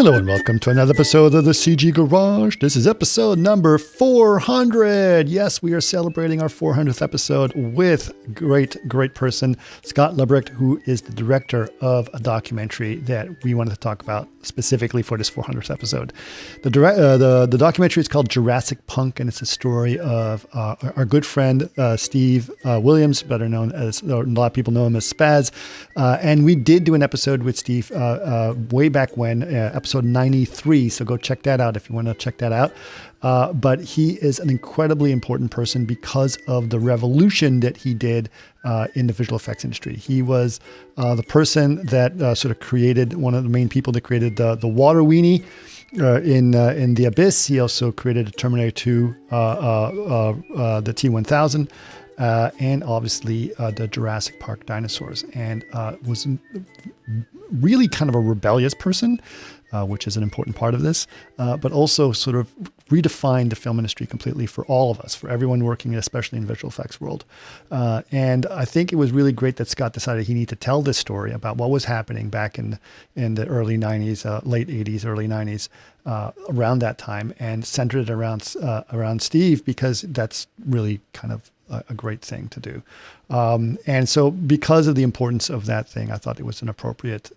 Hello and welcome to another episode of the CG Garage. This is episode number 400. Yes, we are celebrating our 400th episode with great person, Scott Leberecht, who is the director of a documentary that we wanted to talk about specifically for this 400th episode. The documentary is called Jurassic Punk, and it's a story of our good friend, Steve Williams, better known as, a lot of people know him as Spaz. And we did do an episode with Steve way back when, episode 93. So go check that out if you want to check that out. But he is an incredibly important person because of the revolution that he did in the visual effects industry. He was the person that sort of created, one of the main people that created the water weenie in The Abyss. He also created a Terminator 2, the T-1000. And obviously the Jurassic Park dinosaurs, and was really kind of a rebellious person, which is an important part of this, but also sort of redefined the film industry completely for all of us, for everyone working, especially in the visual effects world. And I think it was really great that Scott decided he needed to tell this story about what was happening back in the early 90s, late 80s, early 90s, around that time, and centered it around Steve, because that's really kind of a great thing to do. And so because of the importance of that thing, I thought it was an appropriate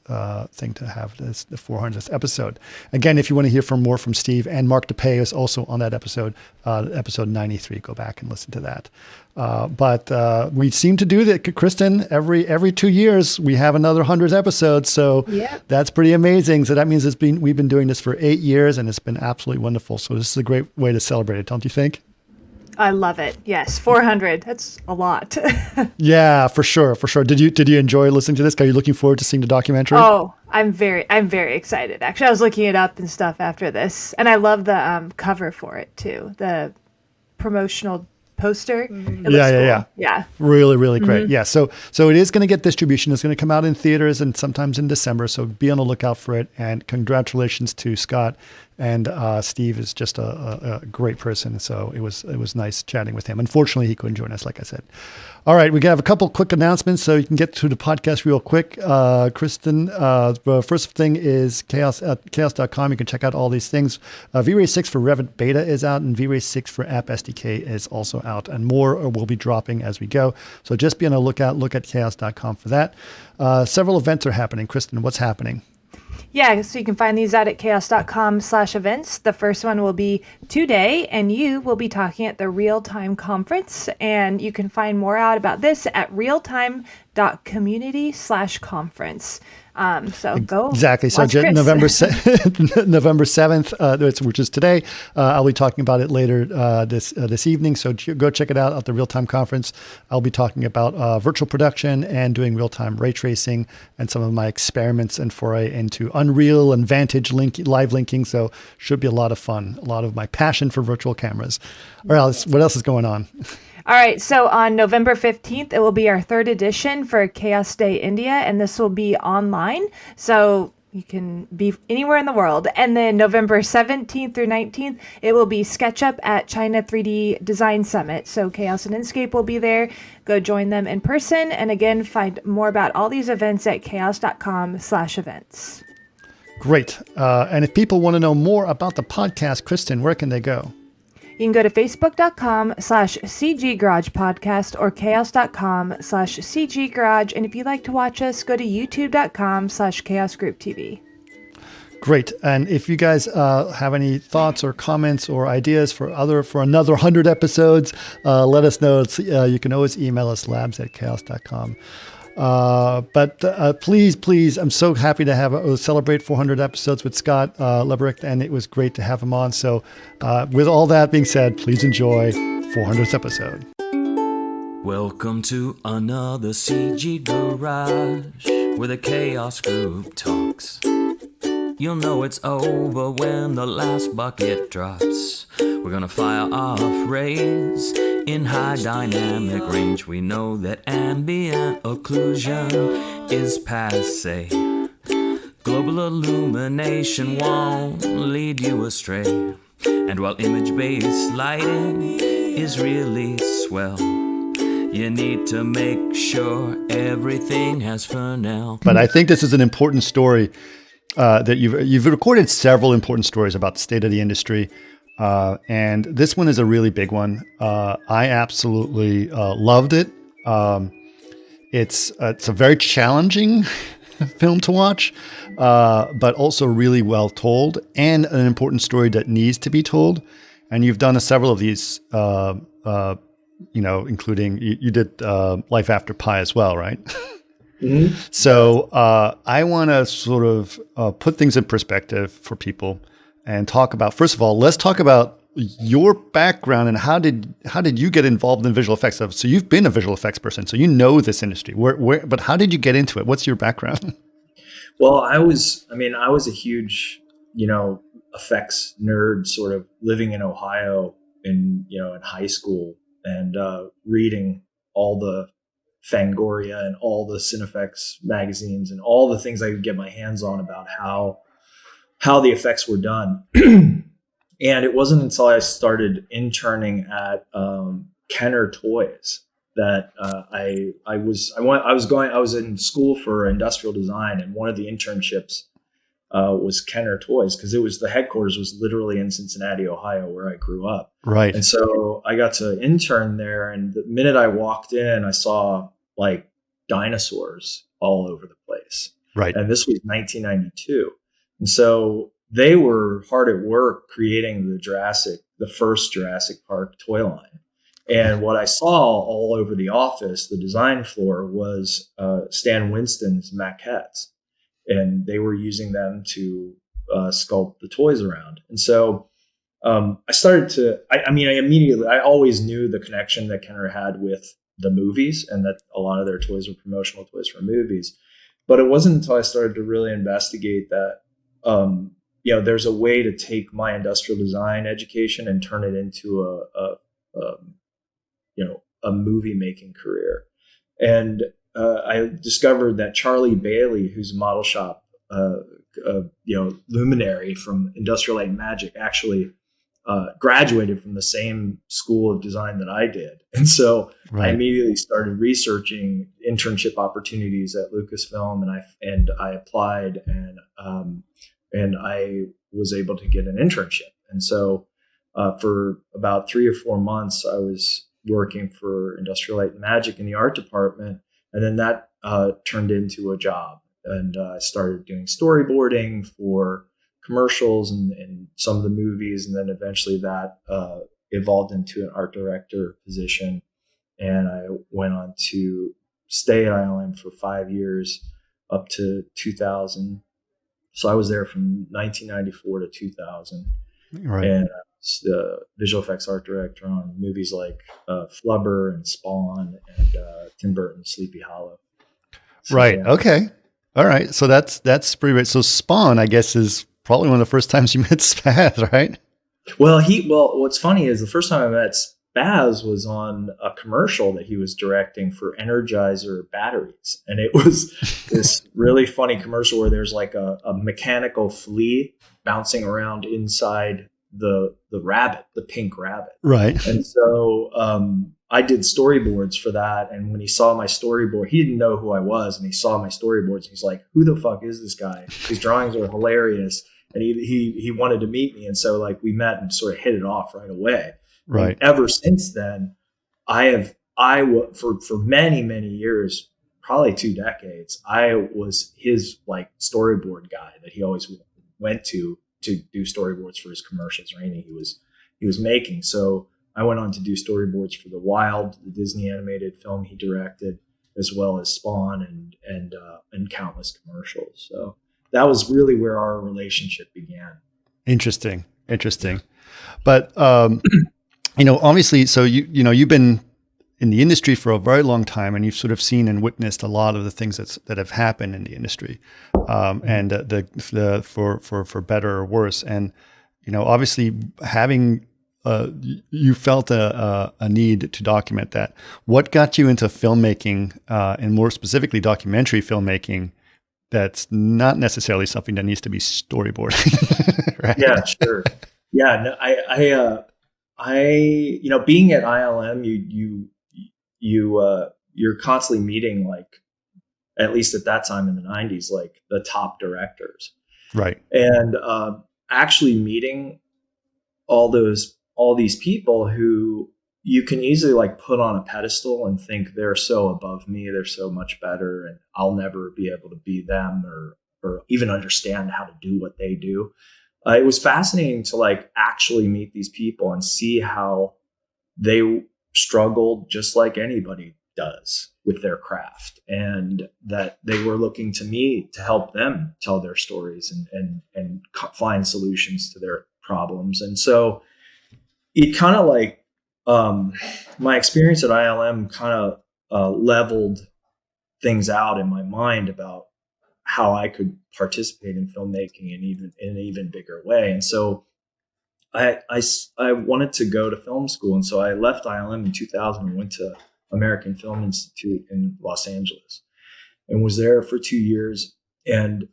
thing to have this, the 400th episode. Again, if you want to hear more from Steve, and Mark DePay is also on that episode, episode 93, go back and listen to that. But we seem to do that, Kristen, every 2 years, we have another 100th episode. So That's pretty amazing. So that means we've been doing this for 8 years, and it's been absolutely wonderful. So this is a great way to celebrate it, don't you think? I love it. Yes, 400. That's a lot. Yeah, for sure. Did you enjoy listening to this? Are you looking forward to seeing the documentary? Oh, I'm very excited. Actually, I was looking it up and stuff after this, and I love the cover for it too. The promotional poster. Yeah. Really great. Yeah. So it is going to get distribution. It's going to come out in theaters and sometimes in December. So be on the lookout for it. And congratulations to Scott. And Steve is just a great person. So it was nice chatting with him. Unfortunately, he couldn't join us, like I said. All right, we have a couple quick announcements so you can get to the podcast real quick. Kristen, the first thing is chaos.com. You can check out all these things. V-Ray 6 for Revit Beta is out, and V-Ray 6 for App SDK is also out, and more will be dropping as we go. So just be on the lookout. Look at chaos.com for that. Several events are happening. Kristen, what's happening? Yeah, so you can find these out at chaos.com/events. The first one will be today, and you will be talking at the Real Time Conference. And you can find more out about this at realtime.community/conference. So go. Exactly. So November 7th, which is today. I'll be talking about it later this evening. So go check it out at the Real Time Conference. I'll be talking about virtual production and doing real time ray tracing and some of my experiments and foray into Unreal and Vantage live linking. So should be a lot of fun. A lot of my passion for virtual cameras. All right, what else is going on? All right, so on November 15th, it will be our third edition for Chaos Day India, and this will be online, so you can be anywhere in the world. And then November 17th through 19th, it will be SketchUp at China 3D Design Summit. So Chaos and Inkscape will be there. Go join them in person, and again, find more about all these events at chaos.com/events. Great. And if people want to know more about the podcast, Kristen, where can they go? You can go to facebook.com/CG Garage Podcast or chaos.com/CG Garage. And if you'd like to watch us, go to youtube.com/Chaos Group TV. Great. And if you guys have any thoughts or comments or ideas for another 100 episodes, let us know. You can always email us, labs@chaos.com. But please, I'm so happy to celebrate 400 episodes with Scott Leberecht, and it was great to have him on. So with all that being said, please enjoy 400th episode. Welcome to another CG Garage, where the Chaos Group talks. You'll know it's over when the last bucket drops. We're gonna fire off rays in high dynamic range. We know that ambient occlusion is passé. Global illumination won't lead you astray. And while image-based lighting is really swell, you need to make sure everything has Fresnel. But I think this is an important story that you've recorded several important stories about the state of the industry, and this one is a really big one. I absolutely loved it. It's a very challenging film to watch, but also really well told and an important story that needs to be told. And you've done several of these, including you did Life After Pi as well, right? Mm-hmm. So I want to sort of put things in perspective for people and talk about, first of all, let's talk about your background and how did you get involved in visual effects? So you've been a visual effects person, so you know this industry. But how did you get into it? What's your background? Well, I was a huge, effects nerd, sort of living in Ohio in high school and reading all the Fangoria and all the Cinefex magazines and all the things I could get my hands on about how the effects were done. And it wasn't until I started interning at Kenner Toys that I was in school for industrial design, and one of the internships was Kenner Toys, because the headquarters was literally in Cincinnati, Ohio, where I grew up. Right. And so I got to intern there, and the minute I walked in, I saw like dinosaurs all over the place. Right. And this was 1992. And so they were hard at work creating the first Jurassic Park toy line. And what I saw all over the office, the design floor, was Stan Winston's maquettes. And they were using them to sculpt the toys around. And so I always knew the connection that Kenner had with the movies, and that a lot of their toys were promotional toys for movies. But it wasn't until I started to really investigate that, there's a way to take my industrial design education and turn it into a movie making career. And I discovered that Charlie Bailey, who's a model shop, luminary from Industrial Light and Magic, actually graduated from the same school of design that I did. And so Right. I immediately started researching internship opportunities at Lucasfilm, and I applied, and I was able to get an internship. And so for about 3 or 4 months, I was working for Industrial Light and Magic in the art department. And then that turned into a job. And I started doing storyboarding for commercials and some of the movies. And then eventually that evolved into an art director position. And I went on to stay at ILM for 5 years, up to 2000. So I was there from 1994 to 2000. Right. And I was the visual effects art director on movies like Flubber and Spawn and Tim Burton's Sleepy Hollow. So, Right. yeah. Okay. All right. So that's pretty great. So Spawn, I guess, is probably one of the first times you met Spaz, right? Well, what's funny is the first time I met Spaz was on a commercial that he was directing for Energizer batteries. And it was this really funny commercial where there's like a mechanical flea bouncing around inside the rabbit, the pink rabbit. Right. And so I did storyboards for that. And when he saw my storyboard, he didn't know who I was. And he saw my storyboards. And he's like, who the fuck is this guy? His drawings are hilarious. And he wanted to meet me. And so like we met and sort of hit it off right away. Right. And ever since then, for many, many years, probably 2 decades, I was his like storyboard guy that he always went to do storyboards for his commercials or anything he was making. So I went on to do storyboards for The Wild, the Disney animated film he directed, as well as Spawn and countless commercials. So that was really where our relationship began. Interesting. But obviously, so you've been in the industry for a very long time, and you've sort of seen and witnessed a lot of the things that have happened in the industry, and for better or worse. And obviously, having you felt a need to document that. What got you into filmmaking, and more specifically, documentary filmmaking? That's not necessarily something that needs to be storyboarded, right? Yeah, sure. Yeah, no, I being at ILM, you're constantly meeting, like, at least at that time in the 90s, like the top directors. Right. And actually meeting all these people who you can easily like put on a pedestal and think they're so above me, they're so much better, and I'll never be able to be them or even understand how to do what they do. It was fascinating to like actually meet these people and see how they struggled just like anybody does with their craft, and that they were looking to me to help them tell their stories and find solutions to their problems. And so it kind of like my experience at ILM kind of leveled things out in my mind about how I could participate in filmmaking in an even bigger way. And so I wanted to go to film school. And so I left ILM in 2000 and went to American Film Institute in Los Angeles and was there for 2 years and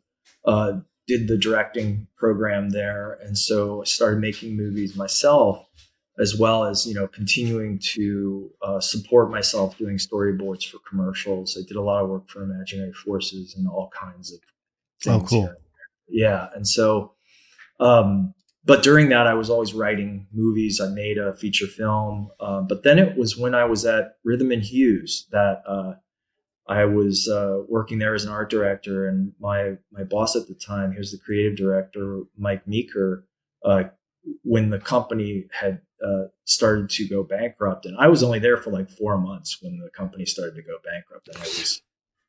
did the directing program there. And so I started making movies myself, as well as, continuing to support myself doing storyboards for commercials. I did a lot of work for Imaginary Forces and all kinds of things. Oh, cool. Here. Yeah. And so, but during that, I was always writing movies. I made a feature film. But then it was when I was at Rhythm and Hues that I was working there as an art director. And my boss at the time, he was the creative director, Mike Meeker, when the company had started to go bankrupt. And I was only there for like 4 months when the company started to go bankrupt. And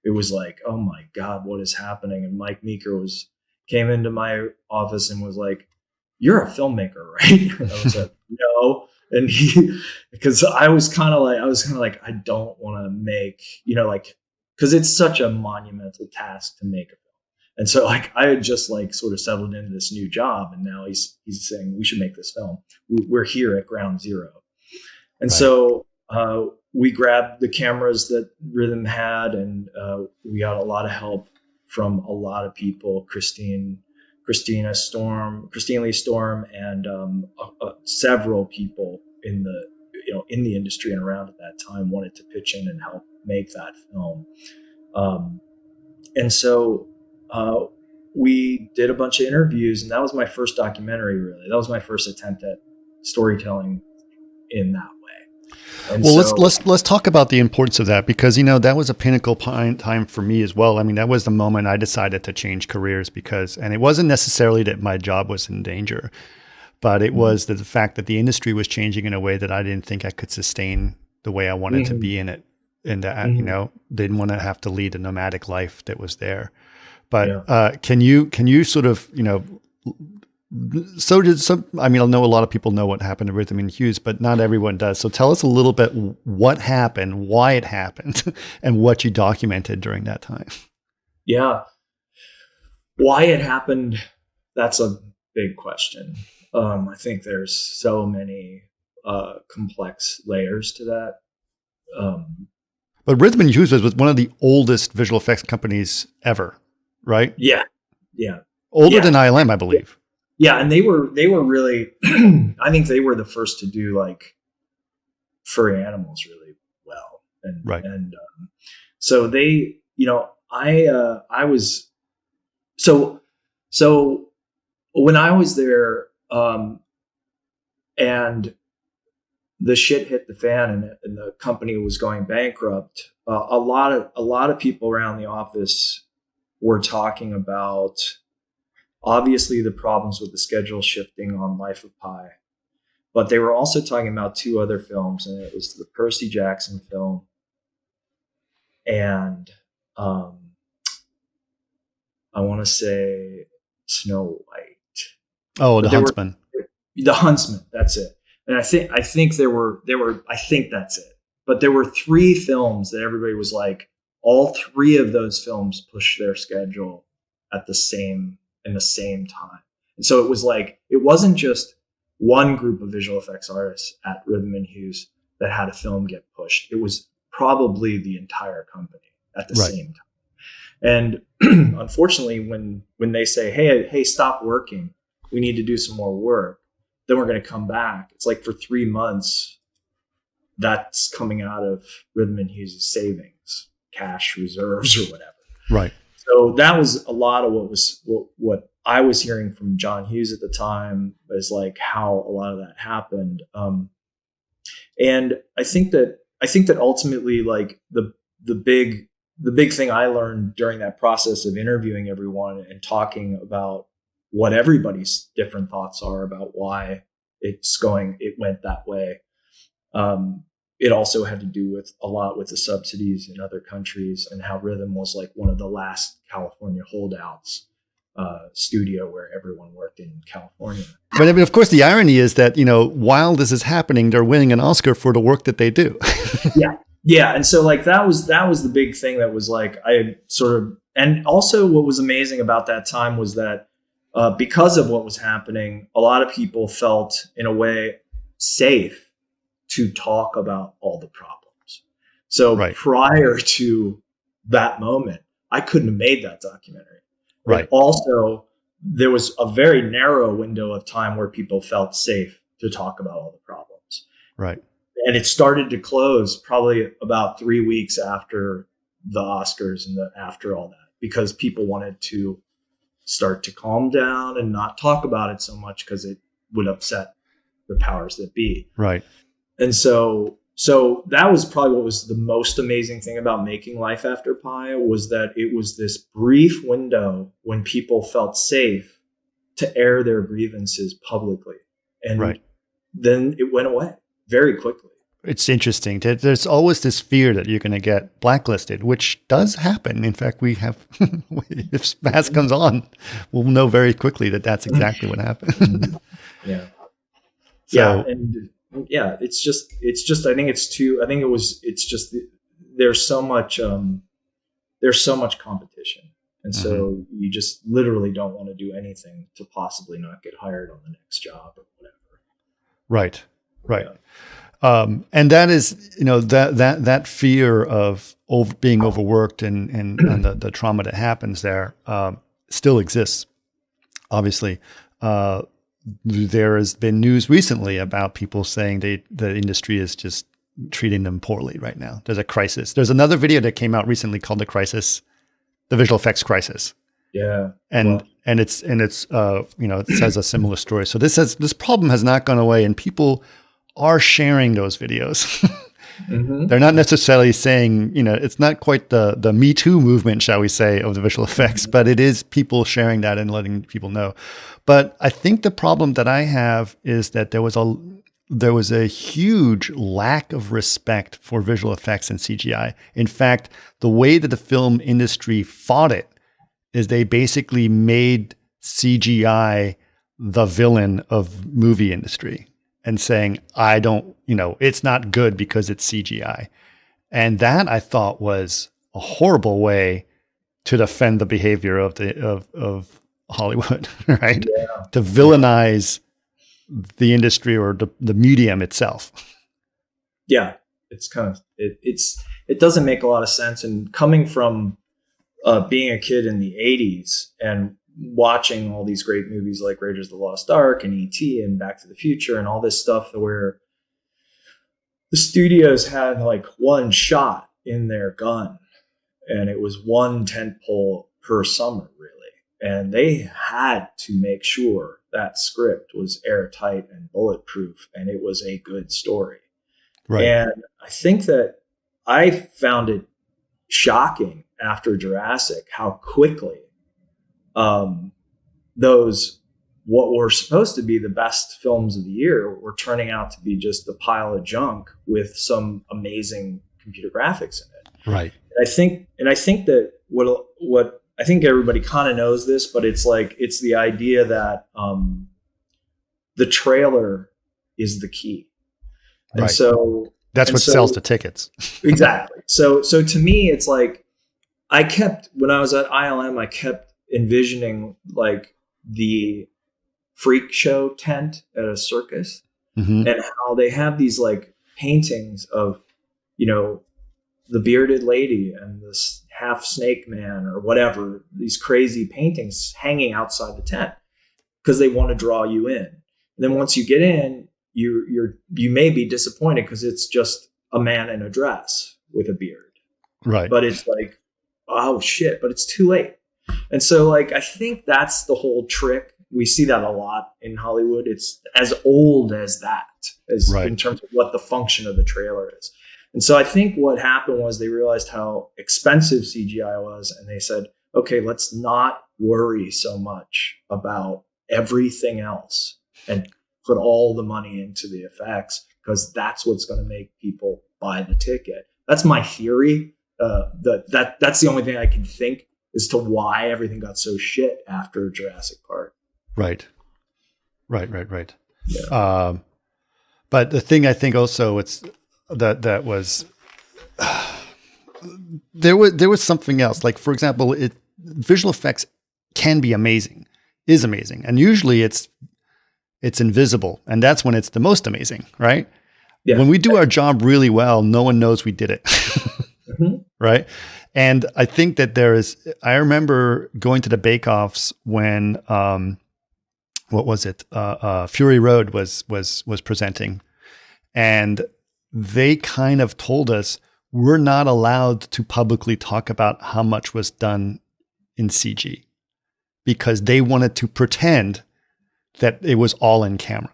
it was like, oh my God, what is happening? And Mike Meeker came into my office and was like, "You're a filmmaker, right?" And I was like, "No." And because I was kind of like, I don't want to make, because it's such a monumental task to make a film. And so like I had just like sort of settled into this new job, and now he's saying we should make this film. We're here at ground zero. And so we grabbed the cameras that Rhythm had, and we got a lot of help from a lot of people, Christine Lee Storm, and several people in the industry and around at that time wanted to pitch in and help make that film. And so we did a bunch of interviews, and that was my first documentary, really. That was my first attempt at storytelling in that way. And well, let's talk about the importance of that, because that was a pinnacle time for me as well. I mean, that was the moment I decided to change careers, and it wasn't necessarily that my job was in danger, but it was the fact that the industry was changing in a way that I didn't think I could sustain the way I wanted to be in it, and that didn't want to have to lead a nomadic life that was there. But can you sort of so did some, I mean, I know a lot of people know what happened to Rhythm and Hues, but not everyone does. So tell us a little bit what happened, why it happened, and what you documented during that time. Yeah. Why it happened, that's a big question. I think there's so many complex layers to that. But Rhythm and Hues was one of the oldest visual effects companies ever, right? Yeah. Yeah. Older than ILM, I believe. Yeah, and they were really I think they were the first to do like furry animals really well. And right. And so they, I was so when I was there and the shit hit the fan and the company was going bankrupt, a lot of people around the office were talking about obviously the problems with the schedule shifting on Life of Pi, but they were also talking about two other films, and it was the Percy Jackson film and I want to say Snow White. Oh, The Huntsman. The Huntsman, that's it. And I think there were I think that's it. But there were three films that everybody was like, all three of those films pushed their schedule in the same time. And so it was like, it wasn't just one group of visual effects artists at Rhythm and Hues that had a film get pushed. It was probably the entire company at the same time. And unfortunately, when they say, hey, stop working, we need to do some more work, then we're going to come back. It's like for 3 months, that's coming out of Rhythm and Hues' savings, cash reserves or whatever. Right. So that was a lot of what I was hearing from John Hues at the time as like how a lot of that happened. And I think that ultimately, like the big thing I learned during that process of interviewing everyone and talking about what everybody's different thoughts are about why it went that way. It also had to do with a lot with the subsidies in other countries and how Rhythm was like one of the last California holdouts studio where everyone worked in California. But I mean, of course, the irony is that, while this is happening, they're winning an Oscar for the work that they do. Yeah. And so like that was the big thing that was like, and also what was amazing about that time was that because of what was happening, a lot of people felt in a way safe to talk about all the problems. So prior to that moment, I couldn't have made that documentary. Right. And also, there was a very narrow window of time where people felt safe to talk about all the problems. Right. And it started to close probably about 3 weeks after the Oscars and after all that, because people wanted to start to calm down and not talk about it so much because it would upset the powers that be. Right. And so that was probably what was the most amazing thing about making Life After Pi, was that it was this brief window when people felt safe to air their grievances publicly. And then it went away very quickly. It's interesting. There's always this fear that you're going to get blacklisted, which does happen. In fact, we have, if Spaz comes on, we'll know very quickly that that's exactly what happened. Yeah. So, It's just, I think there's so much competition. And so you just literally don't want to do anything to possibly not get hired on the next job or whatever. Right. Yeah. And that is, that fear of being overworked and the trauma that happens there still exists. Obviously, there has been news recently about people saying the industry is just treating them poorly right now. There's a crisis. There's another video that came out recently called the visual effects crisis. Yeah. And it says a similar story. So this problem has not gone away, and people are sharing those videos. They're not necessarily saying, it's not quite the Me Too movement, shall we say, of the visual effects, but it is people sharing that and letting people know. But I think the problem that I have is that there was a huge lack of respect for visual effects and CGI. In fact, the way that the film industry fought it is they basically made CGI the villain of movie industry and saying, it's not good because it's CGI. And that I thought was a horrible way to defend the behavior of Hollywood, right? Yeah. To villainize the industry or the medium itself. Yeah, it's kind of it doesn't make a lot of sense. And coming from being a kid in the 80s and watching all these great movies like Raiders of the Lost Ark and E.T. and Back to the Future and all this stuff where the studios had like one shot in their gun and it was one tentpole per summer, really. And they had to make sure that script was airtight and bulletproof and it was a good story. Right. And I think that I found it shocking after Jurassic how quickly those what were supposed to be the best films of the year were turning out to be just a pile of junk with some amazing computer graphics in it. Right. And I think that what I think everybody kind of knows this, but it's the idea that the trailer is the key. And right. so that's what sells the tickets. Exactly. So to me, it's like when I was at ILM, I kept envisioning like the freak show tent at a circus and how they have these like paintings of, the bearded lady and this half snake man or whatever, these crazy paintings hanging outside the tent because they want to draw you in. And then once you get in, you may be disappointed because it's just a man in a dress with a beard. Right. But it's like, oh shit, but it's too late. And so like, I think that's the whole trick. We see that a lot in Hollywood. It's as old as that, as Right. in terms of what the function of the trailer is. And so I think what happened was they realized how expensive CGI was, and they said, okay, let's not worry so much about everything else and put all the money into the effects, because that's what's going to make people buy the ticket. That's my theory. That's the only thing I can think as to why everything got so shit after Jurassic Park. Right. Yeah. But the thing I think also it's that was there was something else. Like, for example, visual effects can be amazing, is amazing, and usually it's invisible, and that's when it's the most amazing, right? Yeah. When we do our job really well, no one knows we did it. Mm-hmm. Right. And I think that I remember going to the bake-offs when, what was it? Fury Road was presenting, and they kind of told us we're not allowed to publicly talk about how much was done in CG, because they wanted to pretend that it was all in camera.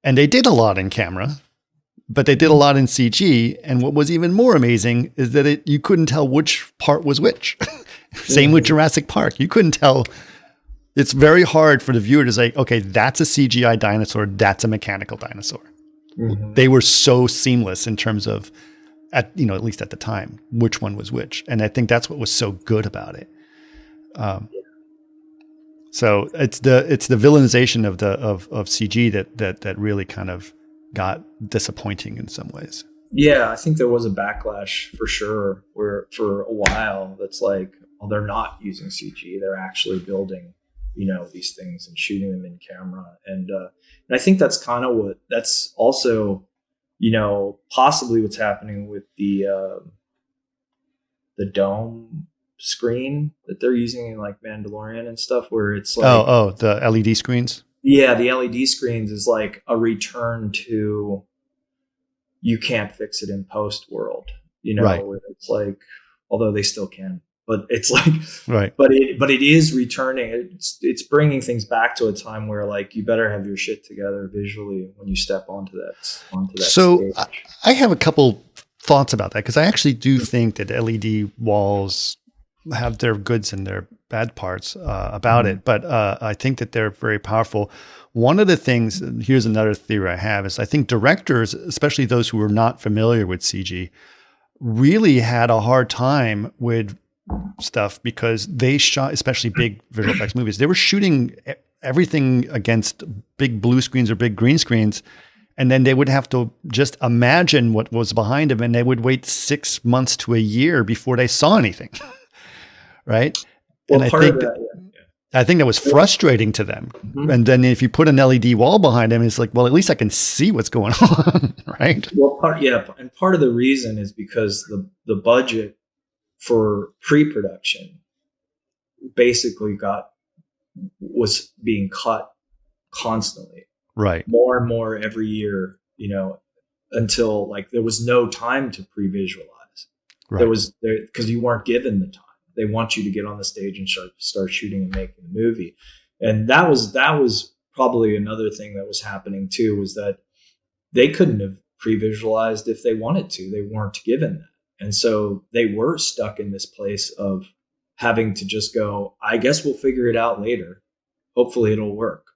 And they did a lot in camera, but they did a lot in CG. And what was even more amazing is that you couldn't tell which part was which. Same with Jurassic Park. You couldn't tell. It's very hard for the viewer to say, okay, that's a CGI dinosaur, that's a mechanical dinosaur. Mm-hmm. They were so seamless in terms of, at least at the time, which one was which. And I think that's what was so good about it. So it's the villainization of CG that really kind of got disappointing in some ways. Yeah, I think there was a backlash for sure, where for a while that's like, well, they're not using CG, they're actually building, these things and shooting them in camera. And I think that's kind of that's also, possibly what's happening with the dome screen that they're using in like Mandalorian and stuff, where it's like, the LED screens. Yeah, the LED screens is like a return to, you can't fix it in post world, right. Where it's like, although they still can, but it's like, right. But it is returning. It's bringing things back to a time where like, you better have your shit together visually when you step onto that so stage. I have a couple thoughts about that, because I actually do think that LED walls have their goods and their bad parts about it, but I think that they're very powerful. One of the things, here's another theory I have, is I think directors, especially those who were not familiar with CG, really had a hard time with stuff, because they shot, especially big visual effects movies, they were shooting everything against big blue screens or big green screens, and then they would have to just imagine what was behind them, and they would wait 6 months to a year before they saw anything. Right. Well, and I think that was frustrating to them. Mm-hmm. And then if you put an LED wall behind them, it's like, well, at least I can see what's going on. Right. Well, and part of the reason is because the budget for pre-production basically was being cut constantly. Right. More and more every year, until like there was no time to pre-visualize. Right. There was because you weren't given the time. They want you to get on the stage and start shooting and making the movie. And that was probably another thing that was happening too, was that they couldn't have pre-visualized if they wanted to. They weren't given that. And so they were stuck in this place of having to just go, I guess we'll figure it out later. Hopefully it'll work.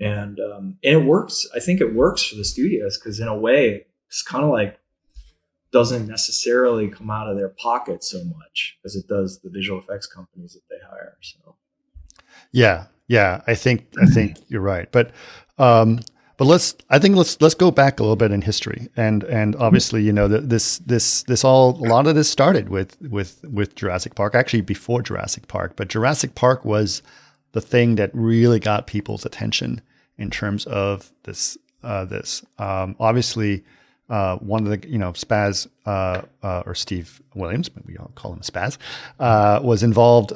And it works. I think it works for the studios, because in a way it's kind of like, doesn't necessarily come out of their pocket so much as it does the visual effects companies that they hire. So, yeah, I think you're right. But let's go back a little bit in history, and obviously, a lot of this started with Jurassic Park, actually before Jurassic Park, but Jurassic Park was the thing that really got people's attention in terms of this. Obviously. One of the, Spaz, or Steve Williams, but we all call him Spaz, was involved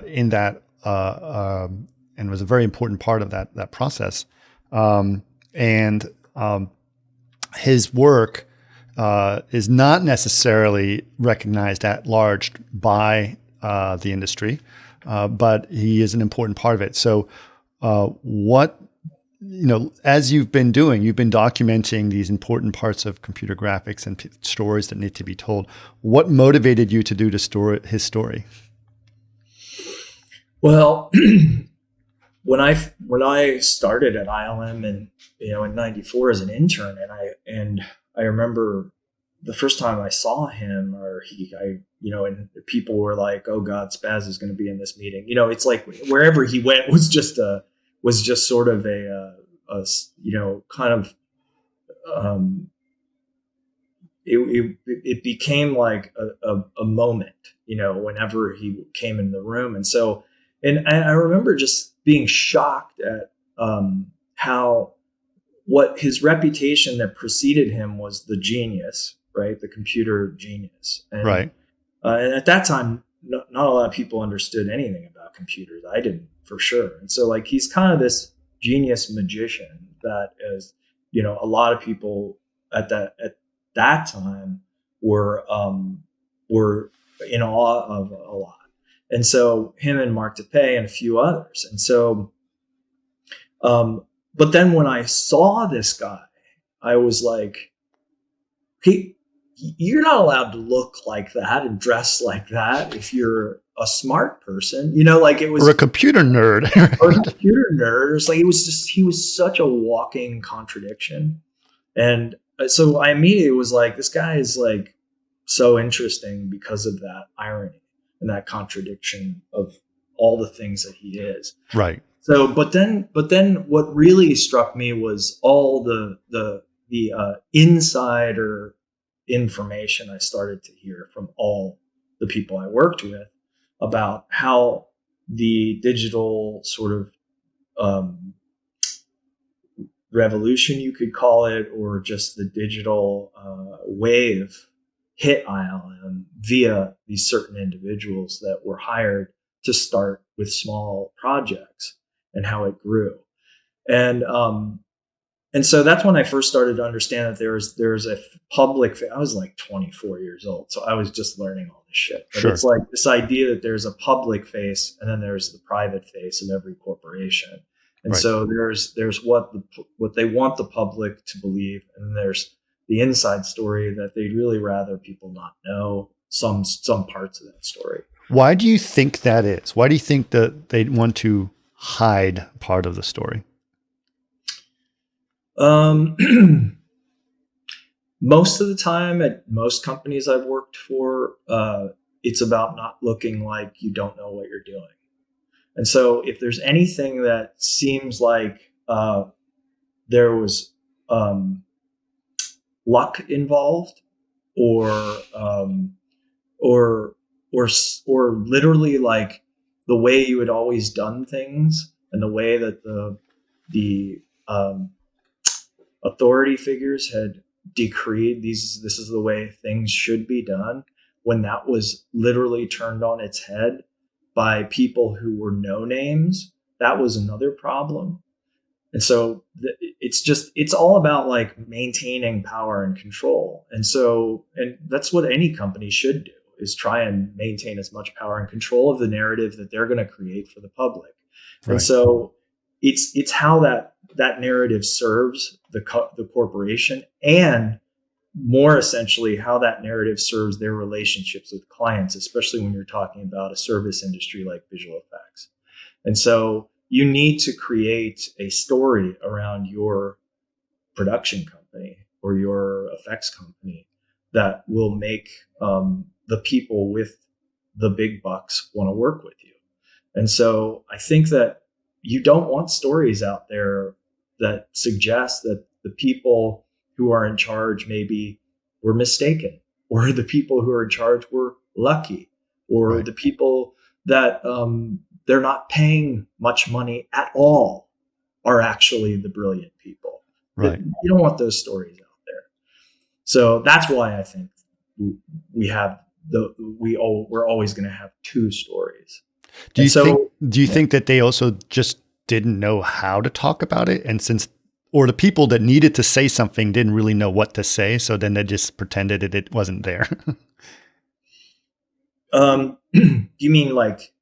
in that and was a very important part of that process. And his work is not necessarily recognized at large by the industry, but he is an important part of it. So as you've been documenting these important parts of computer graphics and stories that need to be told. What motivated you to do his story? Well, when I started at ILM in '94 as an intern, and I remember the first time I saw him, and people were like, "Oh God, Spaz is going to be in this meeting." It's like wherever he went was just sort of a kind of it became like a moment, whenever he came in the room. And so, and I remember just being shocked at what his reputation that preceded him was the genius, right? The computer genius. And, right. And at that time, not a lot of people understood anything about computers. I didn't, for sure. And so like, he's kind of this genius magician that is, a lot of people at that time were in awe of a lot. And so him and Mark DePay and a few others. And so, but then when I saw this guy, I was like, you're not allowed to look like that and dress like that if you're a smart person, like it was, or a computer nerd. Or a computer nerd. It was like, he was such a walking contradiction. And so I immediately was like, this guy is like so interesting because of that irony and that contradiction of all the things that he is. Right. So, but then what really struck me was all the insider information I started to hear from all the people I worked with about how the digital sort of revolution, you could call it, or just the digital wave hit ILM via these certain individuals that were hired to start with small projects, and how it grew. And so that's when I first started to understand that there's a public, I was like 24 years old. So I was just learning all this shit. But It's like this idea that there's a public face and then there's the private face of every corporation. And right. So there's what they want the public to believe. And then there's the inside story that they'd really rather people not know some parts of that story. Why do you think that is? Why do you think that they want to hide part of the story? Most of the time at most companies I've worked for, it's about not looking like you don't know what you're doing. And so if there's anything that seems like there was luck involved, or literally like the way you had always done things and the way that the authority figures had decreed this is the way things should be done, when that was literally turned on its head by people who were no names, that was another problem. And so it's all about like maintaining power and control. And that's what any company should do, is try and maintain as much power and control of the narrative that they're going to create for the public. Right. And so it's how that narrative serves the corporation, and more essentially how that narrative serves their relationships with clients, especially when you're talking about a service industry like visual effects. And so you need to create a story around your production company or your effects company that will make the people with the big bucks want to work with you. And so I think that you don't want stories out there that suggest that the people who are in charge maybe were mistaken, or the people who are in charge were lucky, or right. The people that they're not paying much money at all are actually the brilliant people. Right. You don't want those stories out there. So that's why I think we're always going to have two stories. Do you think that they also just didn't know how to talk about it, and or the people that needed to say something didn't really know what to say, so then they just pretended it wasn't there. You mean like?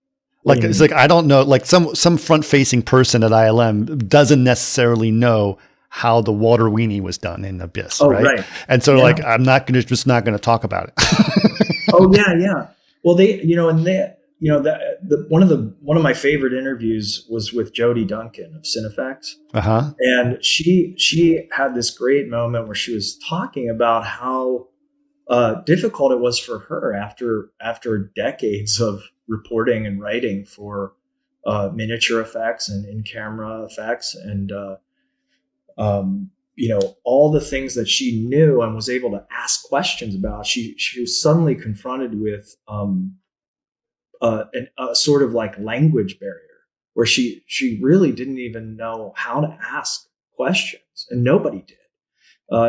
Like it's like, I don't know, like some front facing person at ILM doesn't necessarily know how the water weenie was done in Abyss, Oh, right? right. And so Yeah. like I'm just not going to talk about it. Oh yeah, yeah. Well, one of my favorite interviews was with Jodie Duncan of Cinefex, and she had this great moment where she was talking about how difficult it was for her after decades of reporting and writing for miniature effects and in-camera effects, and all the things that she knew and was able to ask questions about. She was suddenly confronted with a sort of like language barrier where she really didn't even know how to ask questions, and nobody did.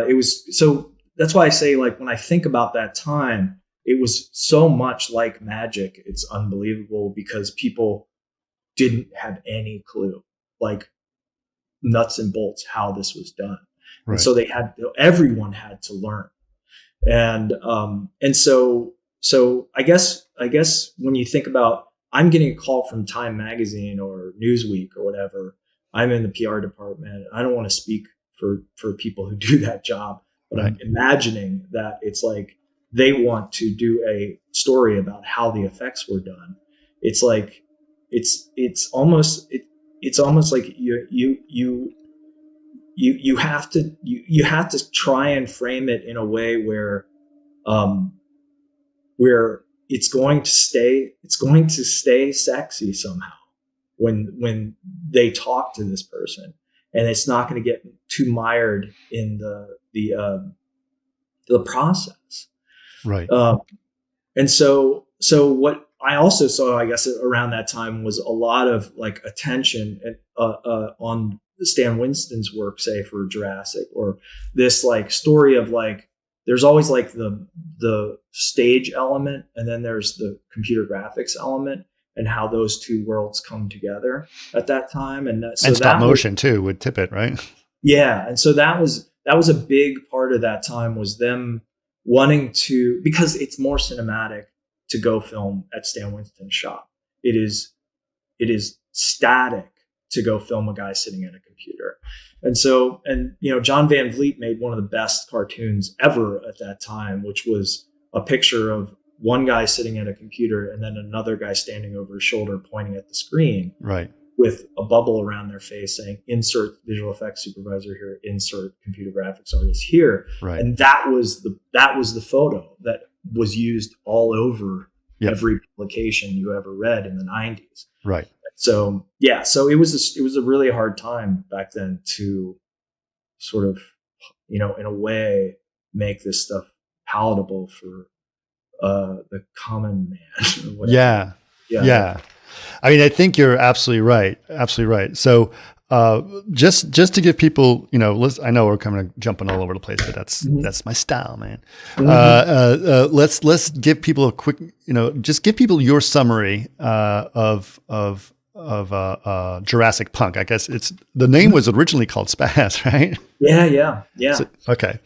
It was so. That's why I say, like, when I think about that time, it was so much like magic. It's unbelievable because people didn't have any clue, like nuts and bolts, how this was done. Right. And so everyone had to learn. And so I guess when you think about, I'm getting a call from Time Magazine or Newsweek or whatever, I'm in the PR department. I don't want to speak for people who do that job, but right. I'm imagining that it's like they want to do a story about how the effects were done. It's like it's almost like you have to try and frame it in a way where it's going to stay sexy somehow when they talk to this person, and it's not going to get too mired in the process. Right. And so what I also saw, I guess, around that time was a lot of like attention on Stan Winston's work, say for Jurassic, or this like story of like, there's always like the stage element, and then there's the computer graphics element, and how those two worlds come together at that time. And stop motion too with Tippett, right? Yeah. And so that was a big part of that time, was them wanting to, because it's more cinematic to go film at Stan Winston's shop. It is static to go film a guy sitting at a computer. And so, John Van Vliet made one of the best cartoons ever at that time, which was a picture of one guy sitting at a computer and then another guy standing over his shoulder pointing at the screen. Right. With a bubble around their face saying, insert visual effects supervisor here, insert computer graphics artist here. Right. And that was the photo that was used all over every publication you ever read in the 90s. Right. So, yeah, so it was a really hard time back then to sort of, in a way, make this stuff palatable for the common man. Yeah. I mean, I think you're absolutely right. Absolutely right. So, just to give people, I know we're kind of jumping all over the place, but that's my style, man. Mm-hmm. Let's give people a quick, just give people your summary of Jurassic Punk. I guess the name was originally called Spaz, right? Yeah. So, okay.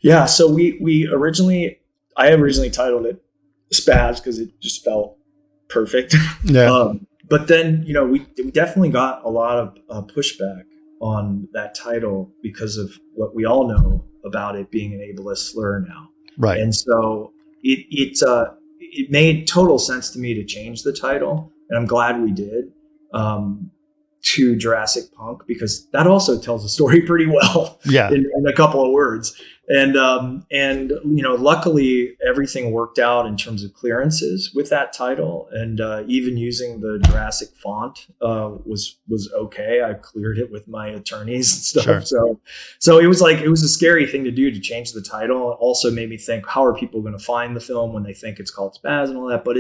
Yeah. So I originally titled it Spaz because it just felt perfect. Yeah. But then, we definitely got a lot of pushback on that title because of what we all know about it being an ableist slur now. Right. And so it made total sense to me to change the title, and I'm glad we did, to Jurassic Punk, because that also tells the story pretty well. Yeah. in a couple of words. And luckily everything worked out in terms of clearances with that title, and even using the Jurassic font was okay. I cleared it with my attorneys and stuff. Sure. So it was a scary thing to do, to change the title. It also made me think, how are people going to find the film when they think it's called Spaz and all that? But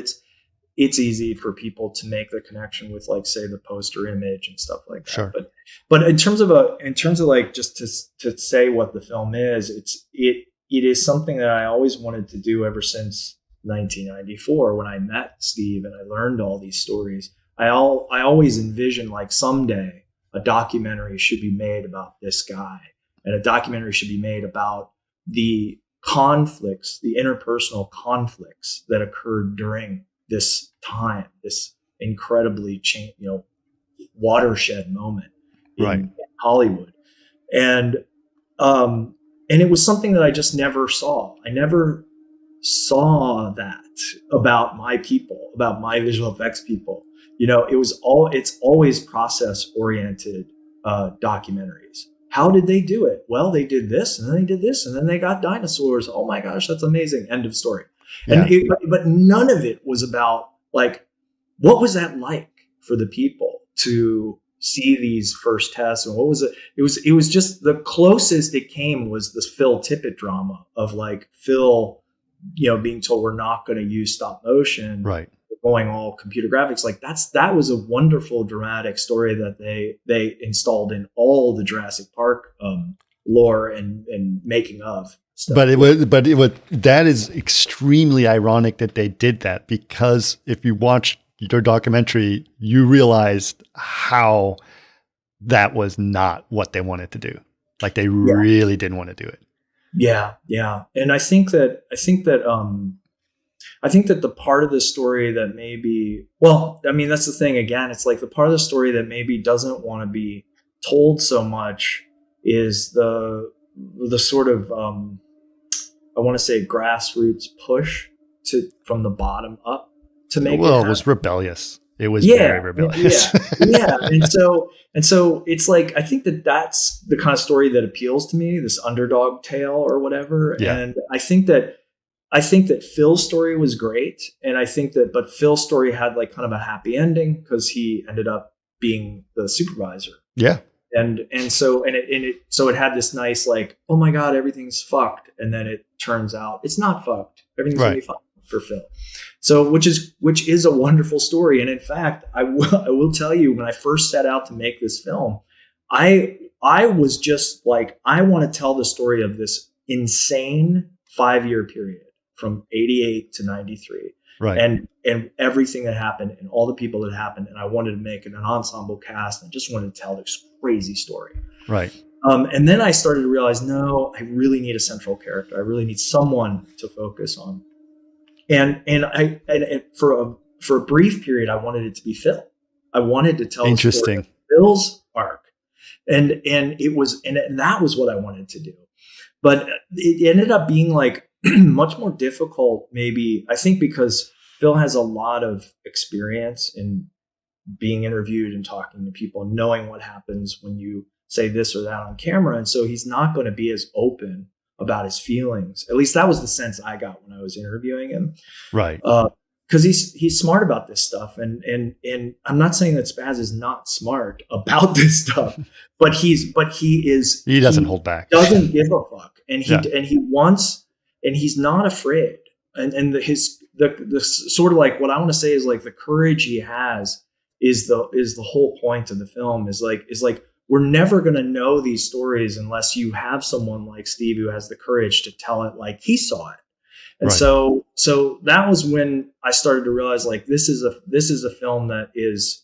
it's easy for people to make the connection with, like, say, the poster image and stuff like that. Sure. But in terms of like, just to say what the film is, it is something that I always wanted to do ever since 1994 when I met Steve and I learned all these stories. I always envisioned, like, someday a documentary should be made about this guy, and a documentary should be made about the conflicts, the interpersonal conflicts that occurred during this time, this incredibly watershed moment in Hollywood. And it was something that I just never saw. I never saw that about my people, about my visual effects people. It's always process oriented documentaries. How did they do it? Well, they did this, and then they did this, and then they got dinosaurs. Oh my gosh, that's amazing. End of story. Yeah. But none of it was about like, what was that like for the people to see these first tests, and what was it? It was just the closest it came was this Phil Tippett drama of like Phil, being told we're not going to use stop motion, right? Going all computer graphics. Like that was a wonderful dramatic story that they installed in all the Jurassic Park lore and making of stuff. That is extremely ironic that they did that, because if you watch your documentary, you realized how that was not what they wanted to do. Like they really didn't want to do it. Yeah. And I think that the part of the story that maybe, that's the thing again, it's like the part of the story that maybe doesn't want to be told so much is the sort of, I want to say grassroots push from the bottom up to make it was rebellious. It was very rebellious. Yeah. And so it's like, I think that's the kind of story that appeals to me, this underdog tale or whatever. Yeah. And I think that Phil's story was great. And I think but Phil's story had like kind of a happy ending because he ended up being the supervisor. Yeah. So it had this nice, like, oh my God, everything's fucked. And then it turns out it's not fucked. Everything's going to be fine for Phil. So, which is a wonderful story. And in fact, I will tell you, when I first set out to make this film, I was just like, I want to tell the story of this insane 5-year period from 88 to 93. Right. And everything that happened and all the people that happened. And I wanted to make an ensemble cast and just wanted to tell this crazy story. Right. And then I started to realize, no, I really need a central character. I really need someone to focus on. And for a brief period, I wanted it to be Phil. I wanted to tell the story of Phil's arc. And that was what I wanted to do. But it ended up being like much more difficult, maybe, I think, because Phil has a lot of experience in being interviewed and talking to people and knowing what happens when you say this or that on camera. And so he's not going to be as open about his feelings. At least that was the sense I got when I was interviewing him. Right. Because he's smart about this stuff. And I'm not saying that Spaz is not smart about this stuff, but he doesn't hold back. Doesn't give a fuck. And he wants, and he's not afraid. And the sort of like, what I want to say is like the courage he has is the whole point of the film is like, we're never going to know these stories unless you have someone like Steve who has the courage to tell it like he saw it. And so that was when I started to realize, like, this is a film that is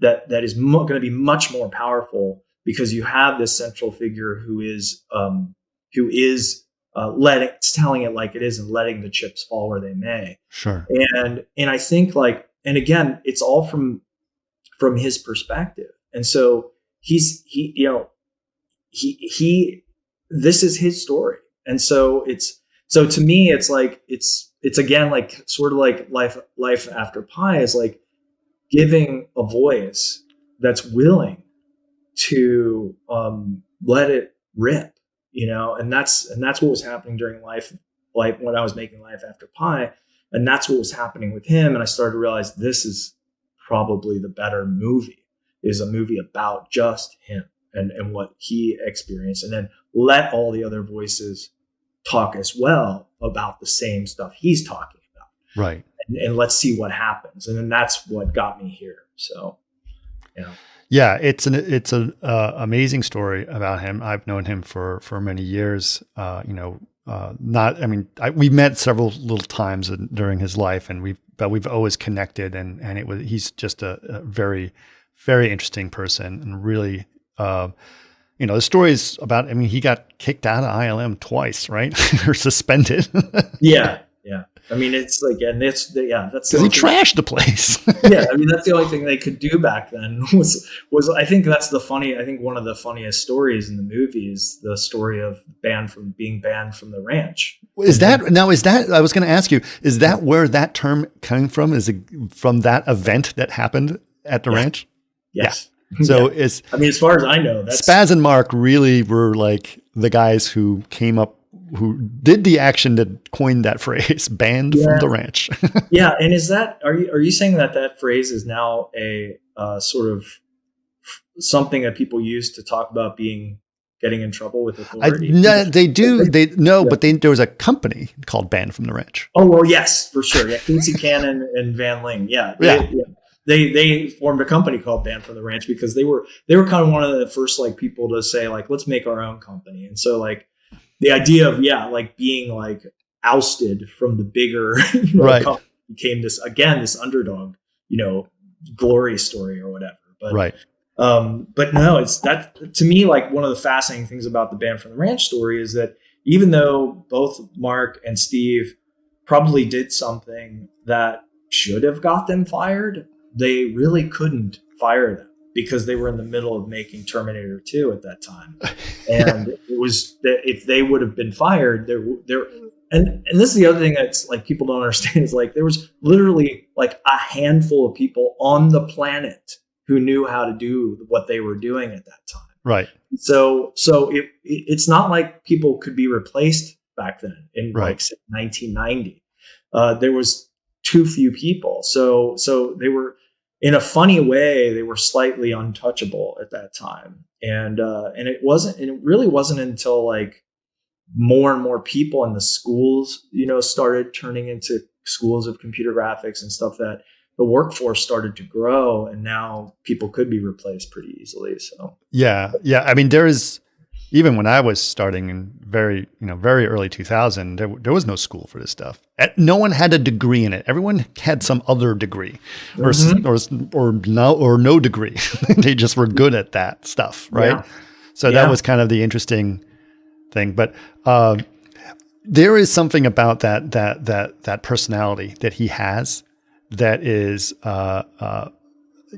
going to be much more powerful because you have this central figure who is telling it like it is and letting the chips fall where they may. Sure. And I think, like, and again, it's all from his perspective. And so this is his story. And so to me, it's like, it's again, like sort of like life after Pi is like giving a voice that's willing to let it rip, and that's what was happening during life when I was making Life After Pi. And that's what was happening with him. And I started to realize this is probably the better movie, is a movie about just him and what he experienced, and then let all the other voices talk as well about the same stuff he's talking about. Right. And let's see what happens. And then that's what got me here. So, yeah. Yeah, it's an amazing story about him. I've known him for many years. We met several little times during his life, but we've always connected, and he's just a very very interesting person, and really, the story is about. I mean, he got kicked out of ILM twice, right, or suspended. Yeah. Yeah. I mean, it's like, and that's the Because he trashed the place. Yeah, I mean, that's the only thing they could do back then was I think that's I think one of the funniest stories in the movie is the story of being banned from the ranch. Is that I was going to ask you, is that where that term coming from? Is it from that event that happened at the ranch? Yes. Yeah. So yeah. I mean, as far as I know, Spaz and Mark really were like the guys who did the action that coined that phrase, banned from the ranch. Yeah. And are you saying that phrase is now a sort of something that people use to talk about getting in trouble with authority? They do. But there was a company called Banned from the Ranch. Oh, well, yes, for sure. Yeah. Casey Cannon and Van Ling. Yeah. They formed a company called Banned from the Ranch because they were kind of one of the first like people to say like, let's make our own company. And so like the idea of, like being like ousted from the bigger company became this underdog, glory story or whatever. But, right. But no, it's that to me, like one of the fascinating things about the Banned from the Ranch story is that even though both Mark and Steve probably did something that should have got them fired, they really couldn't fire them because they were in the middle of making Terminator 2 at that time. And it was that if they would have been fired, and this is the other thing that's like people don't understand is like there was literally like a handful of people on the planet who knew how to do what they were doing at that time. Right. So it's not like people could be replaced back then in like 1990. There was too few people. So they were, in a funny way, they were slightly untouchable at that time. And it really wasn't until like more and more people in the schools, started turning into schools of computer graphics and stuff that the workforce started to grow, and now people could be replaced pretty easily. So yeah. I mean, there is, even when I was starting in very early 2000, there was no school for this stuff. No one had a degree in it. Everyone had some other degree, or no degree. They just were good at that stuff, right? Yeah. So that was kind of the interesting thing. But there is something about that personality that he has that is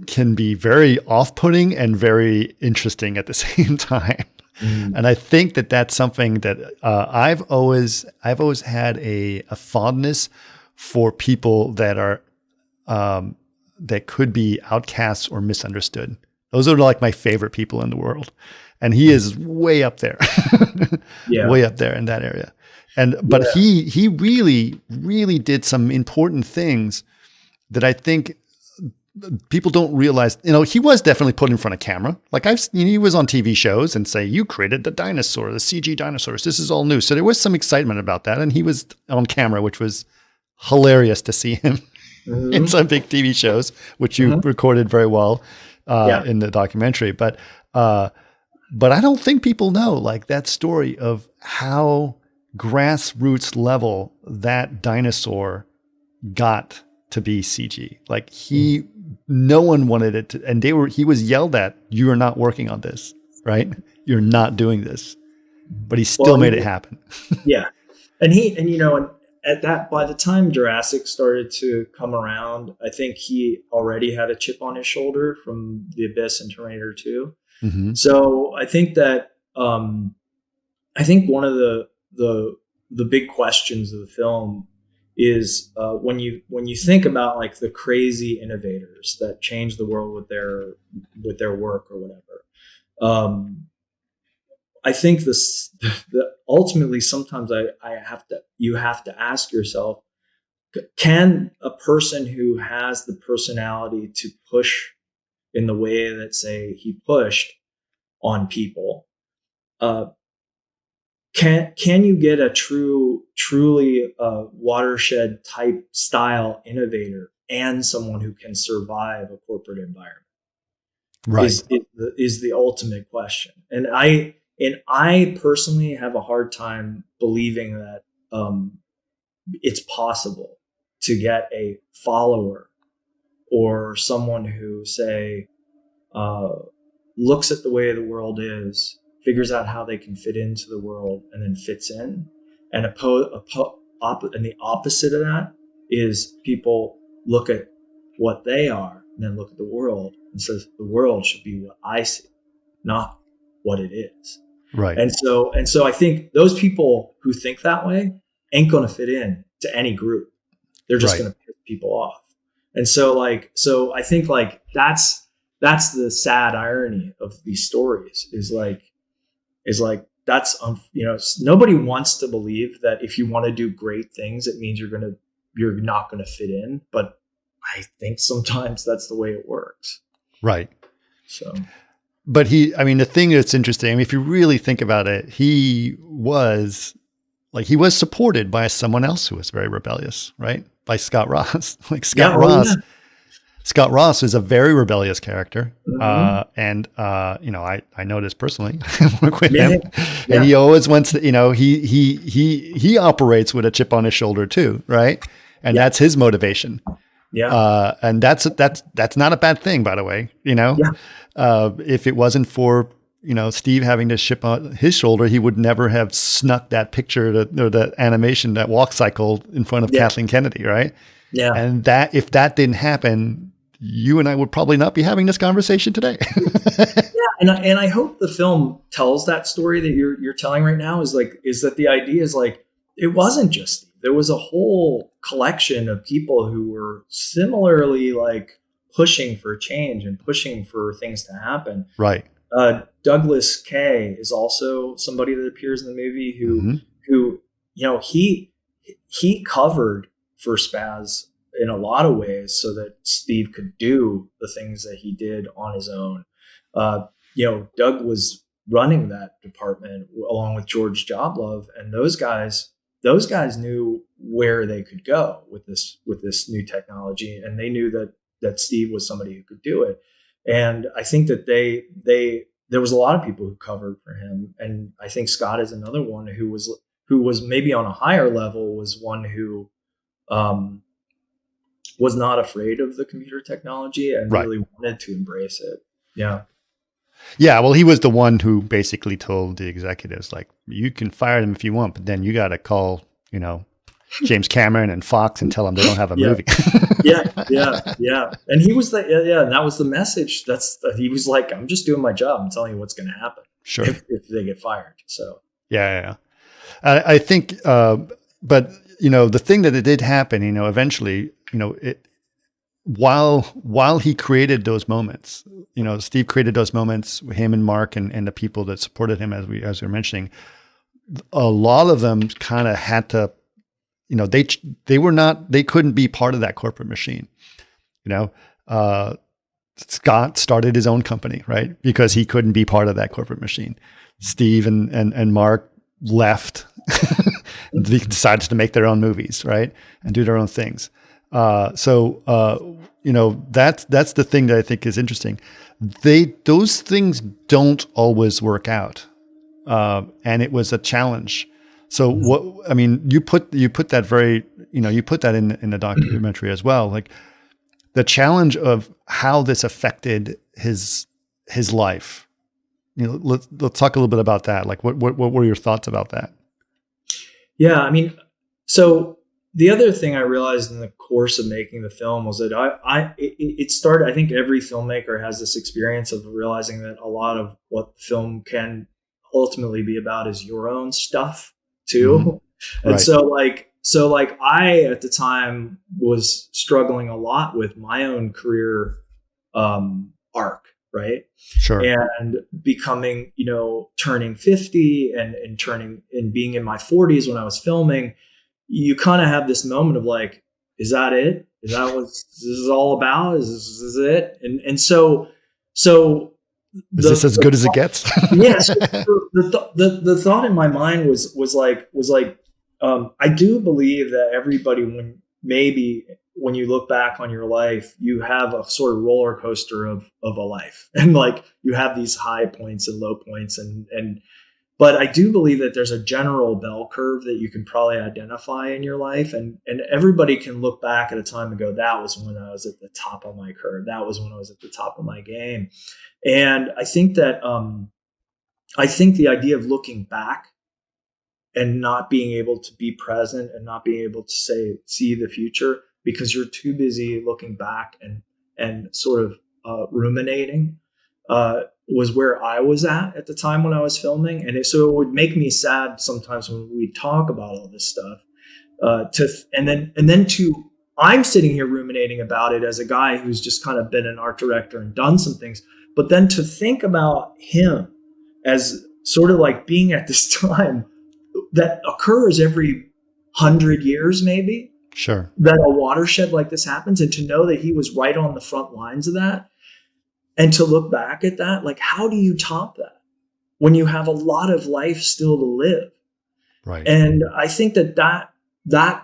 can be very off-putting and very interesting at the same time. And I think that's something that I've always had a fondness for people that are that could be outcasts or misunderstood. Those are like my favorite people in the world, and he is way up there, way up there in that area. But he really did some important things that I think people don't realize. He was definitely put in front of camera. Like he was on TV shows and say, "You created the dinosaur, the CG dinosaurs. This is all new." So there was some excitement about that, and he was on camera, which was hilarious to see him in some big TV shows, which you recorded very well in the documentary. But I don't think people know like that story of how grassroots level that dinosaur got to be CG. Like no one wanted it to, and he was yelled at, "You are not working on this, right? You're not doing this," but he still made it happen. Yeah. And at that, by the time Jurassic started to come around, I think he already had a chip on his shoulder from The Abyss and Terminator 2. Mm-hmm. So I think that, I think one of the big questions of the film is when you think about like the crazy innovators that change the world with their work or whatever. I think ultimately sometimes you have to ask yourself, can a person who has the personality to push in the way that say he pushed on people, can you get a truly watershed type style innovator and someone who can survive a corporate environment? Right. Is the ultimate question. And I personally have a hard time believing that it's possible to get a follower or someone who say looks at the way the world is, figures out how they can fit into the world, and then fits in. And and the opposite of that is people look at what they are and then look at the world and says the world should be what I see, not what it is. Right. And so I think those people who think that way ain't going to fit in to any group. They're just Right. going to piss people off. And so I think that's the sad irony of these stories is that's, nobody wants to believe that if you want to do great things, it means you're not going to fit in. But I think sometimes that's the way it works. Right. So, but the thing that's interesting, if you really think about it, he was supported by someone else who was very rebellious, right? By Scott Ross. Scott Ross is a very rebellious character. Mm-hmm. I know this personally. I work with him. Yeah. And he always wants to, he operates with a chip on his shoulder too, right? And that's his motivation. Yeah. And that's not a bad thing, by the way, if it wasn't for, Steve having this chip on his shoulder, he would never have snuck that picture or that animation, that walk cycle in front of Kathleen Kennedy. Right. Yeah. And if that didn't happen, you and I would probably not be having this conversation today. Yeah. And I hope the film tells that story that you're telling right now is that the idea is it wasn't just Steve. There was a whole collection of people who were similarly pushing for change and pushing for things to happen. Right. Douglas Kay is also somebody that appears in the movie who he covered for Spaz in a lot of ways so that Steve could do the things that he did on his own. Doug was running that department along with George Joblove, and those guys knew where they could go with this new technology, and they knew that Steve was somebody who could do it. And I think that there was a lot of people who covered for him, and I think Scott is another one who was maybe on a higher level, was one who was not afraid of the computer technology and really wanted to embrace it. Yeah. Yeah. Well, he was the one who basically told the executives, you can fire them if you want, but then you got to call, James Cameron and Fox and tell them they don't have a movie. Yeah. And he was and that was the message. He was like, I'm just doing my job. I'm telling you what's going to happen. Sure. If they get fired. So. Yeah. I think, but the thing that it did happen, eventually, while he created those moments, Steve created those moments, him and Mark and the people that supported him, as we were mentioning, a lot of them kind of had to, they couldn't be part of that corporate machine. Scott started his own company, right? Because he couldn't be part of that corporate machine. Steve and Mark left. They decided to make their own movies, right? And do their own things. That's the thing that I think is interesting. Those things don't always work out. And it was a challenge. So you put that you put that in the documentary as well. The challenge of how this affected his life. Let's talk a little bit about that. What were your thoughts about that? Yeah. So the other thing I realized in the course of making the film was that it started, I think every filmmaker has this experience of realizing that a lot of what film can ultimately be about is your own stuff too. Mm-hmm. And so I, at the time, was struggling a lot with my own career arc, right? Sure. And becoming, turning 50 and being in my 40s when I was filming, you kind of have this moment of is that it? Is that what this is all about? Is this it? And so is this as good as it gets? Yes. The thought in my mind was I do believe that everybody, when you look back on your life, you have a sort of roller coaster of a life, and you have these high points and low points, But I do believe that there's a general bell curve that you can probably identify in your life. And everybody can look back at a time and go, that was when I was at the top of my curve. That was when I was at the top of my game. And I think that, I think the idea of looking back and not being able to be present and not being able to see the future because you're too busy looking back and sort of ruminating, was where I was at the time when I was filming. And so it would make me sad sometimes when we talk about all this stuff, I'm sitting here ruminating about it as a guy who's just kind of been an art director and done some things, but then to think about him as sort of like being at this time that occurs every 100 years, maybe, Sure. that a watershed like this happens, and to know that he was right on the front lines of that. And to look back at that, like, how do you top that when you have a lot of life still to live? Right. And I think that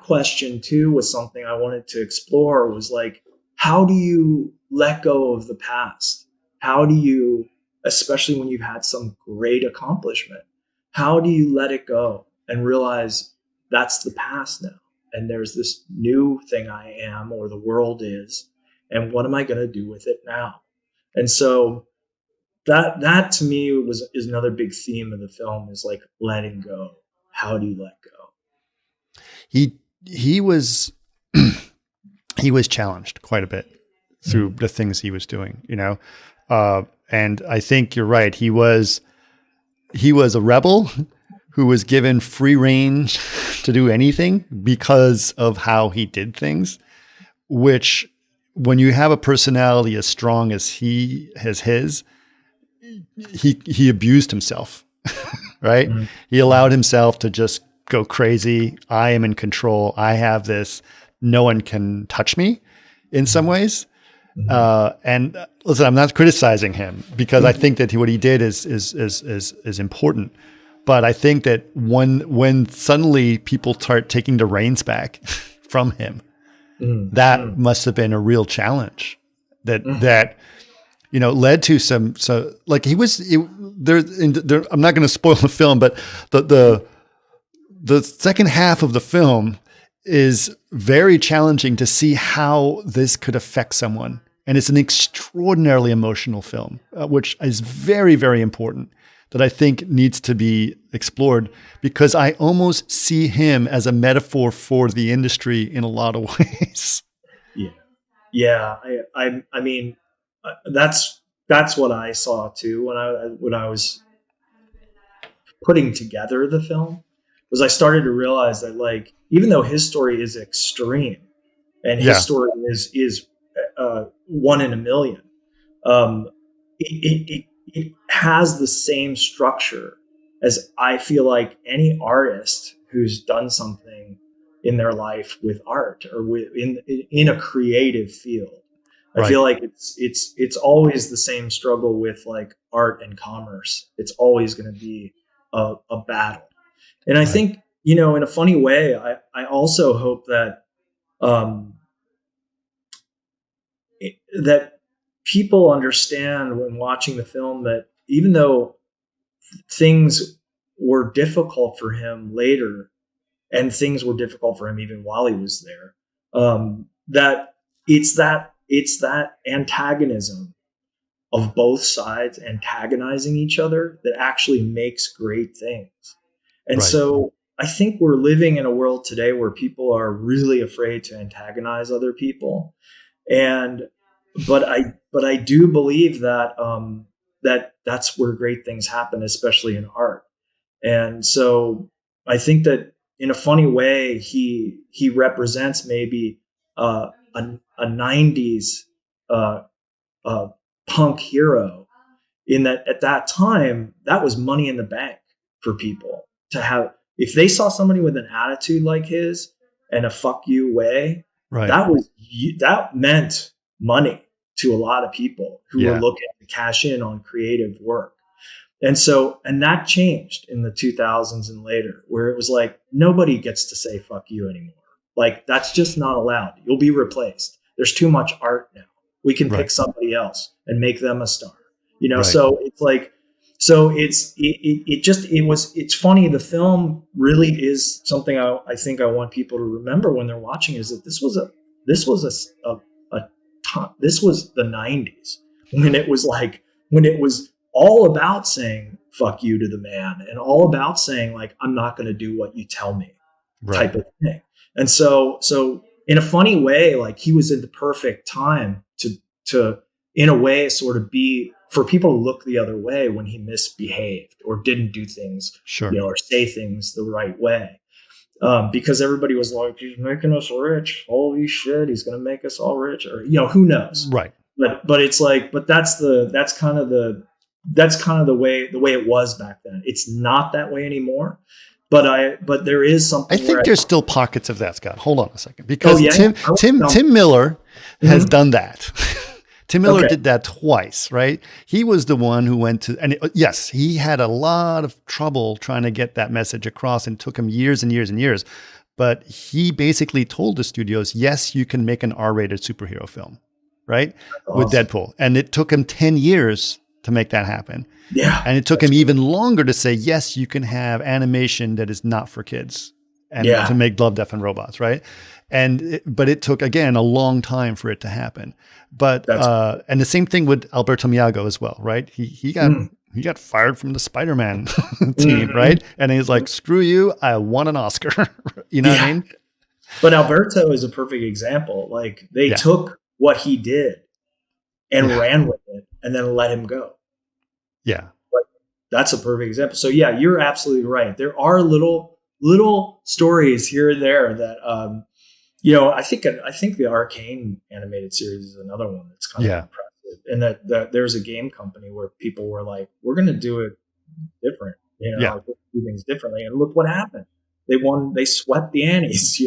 question too was something I wanted to explore, was like, how do you let go of the past? How do you, especially when you've had some great accomplishment, how do you let it go and realize that's the past now? And there's this new thing I am, or the world is, and what am I going to do with it now? And so that to me is another big theme of the film, is like letting go. How do you let go? He was he was challenged quite a bit through the things he was doing, you know. And I think you're right. He was a rebel who was given free range to do anything because of how he did things, which, when you have a personality as strong as he abused himself, right? Mm-hmm. He allowed himself to just go crazy. I am in control. I have this. No one can touch me in some ways. Mm-hmm. And listen, I'm not criticizing him, because I think that what he did is important. But I think that when suddenly people start taking the reins back from him, that must have been a real challenge that you know, led to some, so like I'm not going to spoil the film, but the second half of the film is very challenging to see how this could affect someone. And it's an extraordinarily emotional film, which is very, very important, that I think needs to be explored, because I almost see him as a metaphor for the industry in a lot of ways. Yeah. I mean, that's what I saw too when I was putting together the film, was I started to realize that, like, even though his story is extreme and his story is 1 in a million, it has the same structure as, I feel like, any artist who's done something in their life with art or in a creative field. I feel like it's always the same struggle with, like, art and commerce. It's always going to be a battle. And I think, you know, in a funny way, I also hope that that people understand when watching the film that even though things were difficult for him later, and things were difficult for him even while he was there, that it's that antagonism of both sides antagonizing each other that actually makes great things. And so I think we're living in a world today where people are really afraid to antagonize other people. But I do believe that that's where great things happen, especially in art. And so I think that in a funny way, he represents maybe a 90s punk hero, in that at that time, that was money in the bank for people to have. If they saw somebody with an attitude like his and a fuck you way, that meant money to a lot of people who were looking to cash in on creative work. And that changed in the 2000s and later, where it was like, nobody gets to say fuck you anymore. Like, that's just not allowed. You'll be replaced. There's too much art now. We can pick somebody else and make them a star, you know? So it's like, So it's funny. The film really is something I think I want people to remember when they're watching, is that this was the 90s, when it was all about saying fuck you to the man, and all about saying, like, I'm not going to do what you tell me, Right. type of thing. And so in a funny way, like, he was in the perfect time to in a way sort of be, for people to look the other way when he misbehaved or didn't do things, Sure. or say things the right way. Because everybody was like, he's making us rich. Holy shit, he's going to make us all rich. Or, who knows? Right. But it's like, but that's kind of the way it was back then. It's not that way anymore. But there is something. I think there's still pockets of that, Scott. Hold on a second, because Tim Miller has done that. Tim Miller did that twice, right? He was the one who went to, and yes, he had a lot of trouble trying to get that message across, and it took him years and years and years. But he basically told the studios, yes, you can make an R-rated superhero film, right? Awesome. With Deadpool. And it took him 10 years to make that happen. Yeah. And it took him even longer to say, yes, you can have animation that is not for kids, and to make Love, Death, and Robots, right? But it took, again, a long time for it to happen. But and the same thing with Alberto Miyago as well, right? He got fired from the Spider-Man team, right? And he's like, screw you, I won an Oscar. You know what I mean? But Alberto is a perfect example. Like, they took what he did and ran with it, and then let him go. Yeah. Like, that's a perfect example. So yeah, you're absolutely right. There are little stories here and there that, I think the Arcane animated series is another one that's kind of impressive. And that there's a game company where people were like, we're going to do it different, like, we'll do things differently. And look what happened. They swept the Annies,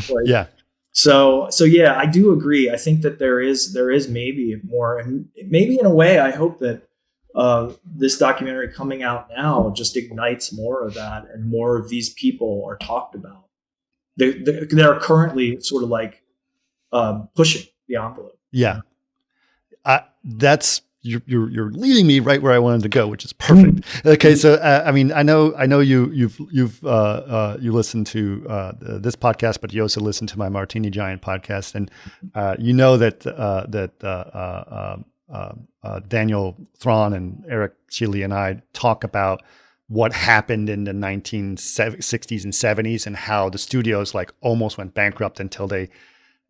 like, So yeah, I do agree. I think that there is maybe more, and maybe in a way, I hope that this documentary coming out now just ignites more of that, and more of these people are talked about. They are currently sort of like pushing the envelope. Yeah, that's you're leading me right where I wanted to go, which is perfect. Okay, so I mean, I know you listen to this podcast, but you also listen to my Martini Giant podcast, and you know that Daniel Thrawn and Eric Shealy and I talk about what happened in the 1960s and 70s, and how the studios like almost went bankrupt until they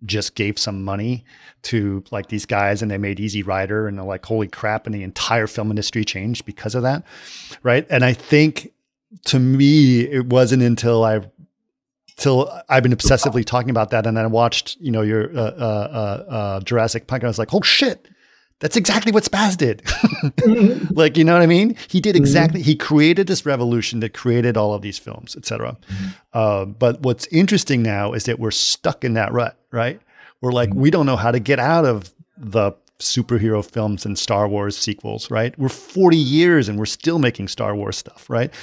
just gave some money to like these guys, and they made Easy Rider, and they're like, holy crap. And the entire film industry changed because of that. Right. And I think, to me, it wasn't until I've been obsessively talking about that. And then I watched, your Jurassic Punk, and I was like, oh shit, that's exactly what Spaz did. Like, you know what I mean? He did exactly, he created this revolution that created all of these films, et cetera. But what's interesting now is that we're stuck in that rut, right? We're like, we don't know how to get out of the superhero films and Star Wars sequels, right? We're 40 years and we're still making Star Wars stuff, right?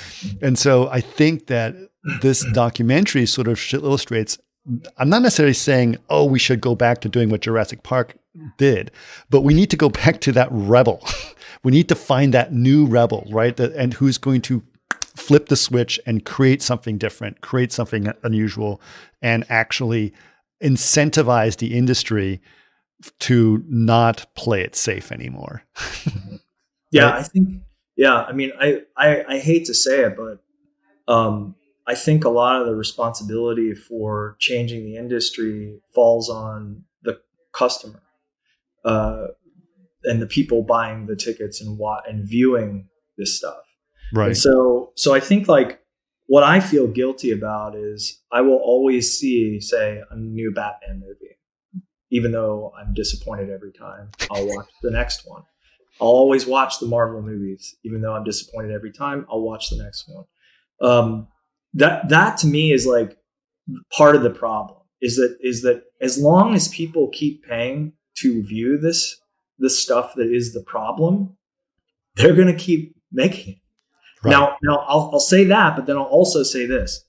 And so I think that this documentary sort of illustrates, I'm not necessarily saying, oh, we should go back to doing what Jurassic Park did, but we need to go back to that rebel. We need to find that new rebel, right? And who's going to flip the switch and create something different, create something unusual, and actually incentivize the industry to not play it safe anymore. Yeah, Right? I think, I mean, I hate to say it, but I think a lot of the responsibility for changing the industry falls on the customer. And the people buying the tickets and viewing this stuff. Right. And so I think, like, what I feel guilty about is I will always say a new Batman movie, even though I'm disappointed every time. I'll watch the next one. I'll always watch the Marvel movies, even though I'm disappointed every time. I'll watch the next one. That to me is like part of the problem. Is that as long as people keep paying to view this stuff that is the problem, they're going to keep making it. Right. Now I'll say that, but then I'll also say this.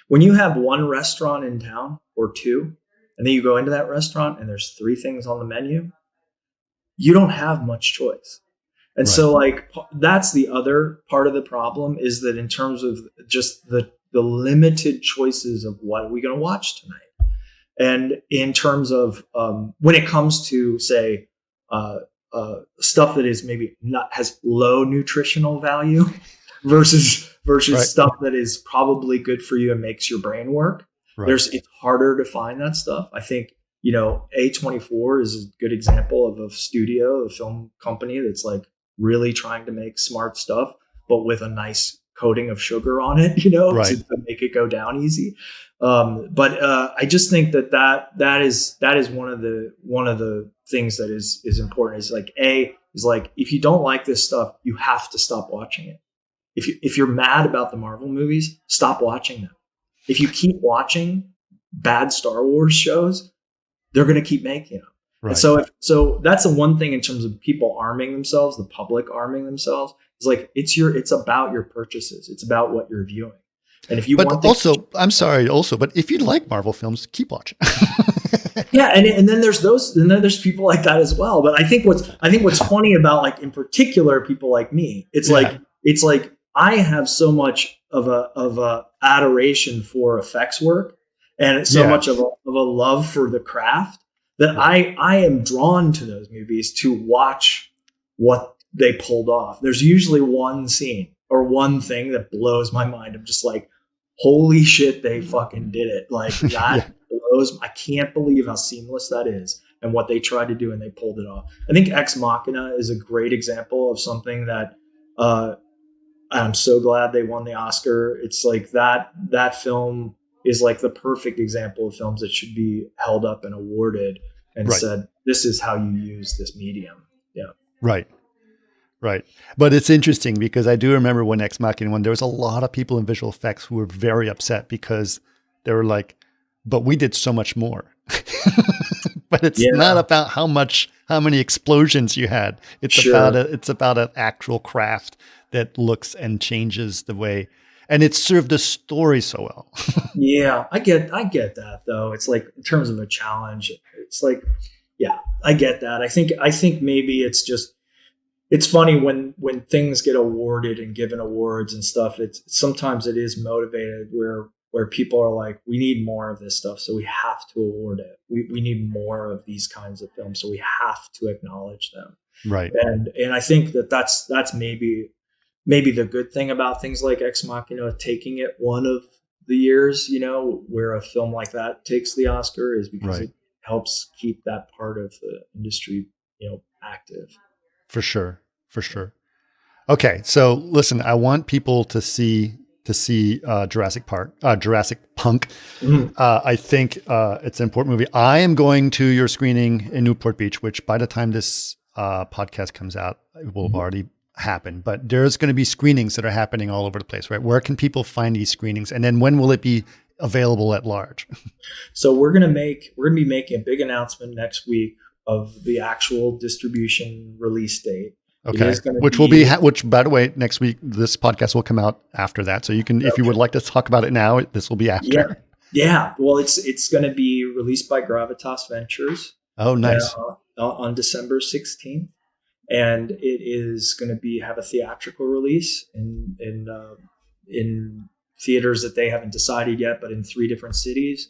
When you have one restaurant in town or two, and then you go into that restaurant and there's 3 things on the menu, you don't have much choice. And so like, that's the other part of the problem, is that in terms of just the limited choices of what are we going to watch tonight. And in terms of when it comes to, say, stuff that is maybe has low nutritional value versus stuff that is probably good for you and makes your brain work. It's harder to find that stuff. I think, A24 is a good example of a studio, a film company that's like really trying to make smart stuff, but with a nice coating of sugar on it, to make it go down easy. But I just think that is one of the things that is important, is like, if you don't like this stuff, you have to stop watching it. If you're mad about the Marvel movies, stop watching them. If you keep watching bad Star Wars shows, they're going to keep making them. Right. And so that's the one thing in terms of people arming themselves, the public arming themselves, is like, it's about your purchases. It's about what you're viewing. And if you but if you like Marvel films, keep watching. Yeah. And then there's people like that as well. But I think what's funny about, like, in particular, people like me, it's like I have so much of a adoration for effects work, and so much of a love for the craft, that I am drawn to those movies to watch what they pulled off. There's usually one scene or one thing that blows my mind. I'm just like, holy shit, they fucking did it. Like, that blows. I can't believe how seamless that is and what they tried to do, and they pulled it off. I think Ex Machina is a great example of something that I'm so glad they won the Oscar. It's like that film is like the perfect example of films that should be held up and awarded and said, this is how you use this medium. Yeah. Right. But it's interesting because I do remember when Ex Machina won, there was a lot of people in visual effects who were very upset because they were like, but we did so much more. But it's not about how many explosions you had. It's about an actual craft that looks and changes the way, and it served the story so well. Yeah, I get that though. It's like, in terms of a challenge, it's like, yeah, I get that. I think maybe it's funny when things get awarded and given awards and stuff. Sometimes it is motivated where people are like, we need more of this stuff, so we have to award it. We need more of these kinds of films, so we have to acknowledge them. Right. And I think that's maybe the good thing about things like Ex Machina taking it one of the years, where a film like that takes the Oscar, is because it helps keep that part of the industry, active. For sure. Okay. So listen, I want people to see Jurassic Punk. Mm-hmm. I think it's an important movie. I am going to your screening in Newport Beach, which by the time this podcast comes out, it will have already happen, but there's going to be screenings that are happening all over the place, right? Where can people find these screenings? And then when will it be available at large? So we're going to be making a big announcement next week of the actual distribution release date. Okay. Which by the way, next week, this podcast will come out after that. So you can, if you would like to talk about it now, this will be after. Yeah. Well, it's going to be released by Gravitas Ventures. Oh, nice. On December 16th. And it is going to have a theatrical release in theaters that they haven't decided yet, but in 3 different cities.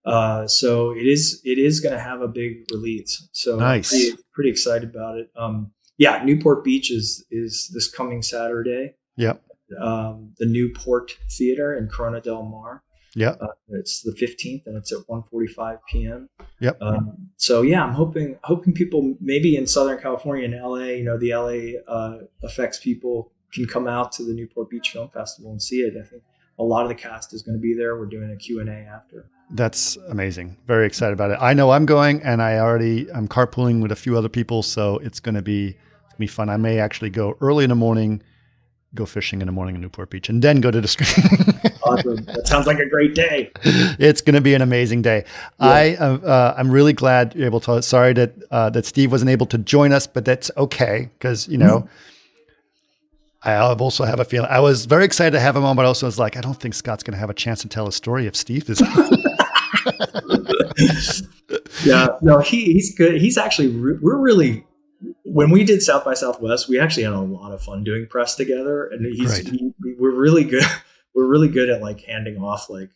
So it is going to have a big release. So nice. I'm pretty excited about it. Newport Beach is this coming Saturday. Yep. The Newport Theater in Corona Del Mar. Yeah. It's the 15th, and it's at 1:45 p.m. Yep. So yeah, I'm hoping people maybe in Southern California and LA, the LA effects people can come out to the Newport Beach Film Festival and see it. I think a lot of the cast is going to be there. We're doing a Q&A after. That's amazing. Very excited about it. I know I'm going, and I'm carpooling with a few other people, so it's going to be fun. I may actually go early in the morning, go fishing in the morning in Newport Beach, and then go to the screening. Awesome. That sounds like a great day. It's going to be an amazing day. Yeah. I'm really glad you're able to. Sorry that Steve wasn't able to join us, but that's okay, because I also have a feeling. I was very excited to have him on, but also was like, I don't think Scott's going to have a chance to tell a story if Steve is on. Yeah, no, he's good. He's actually, when we did South by Southwest, we actually had a lot of fun doing press together, and we're really good. We're really good at like handing off like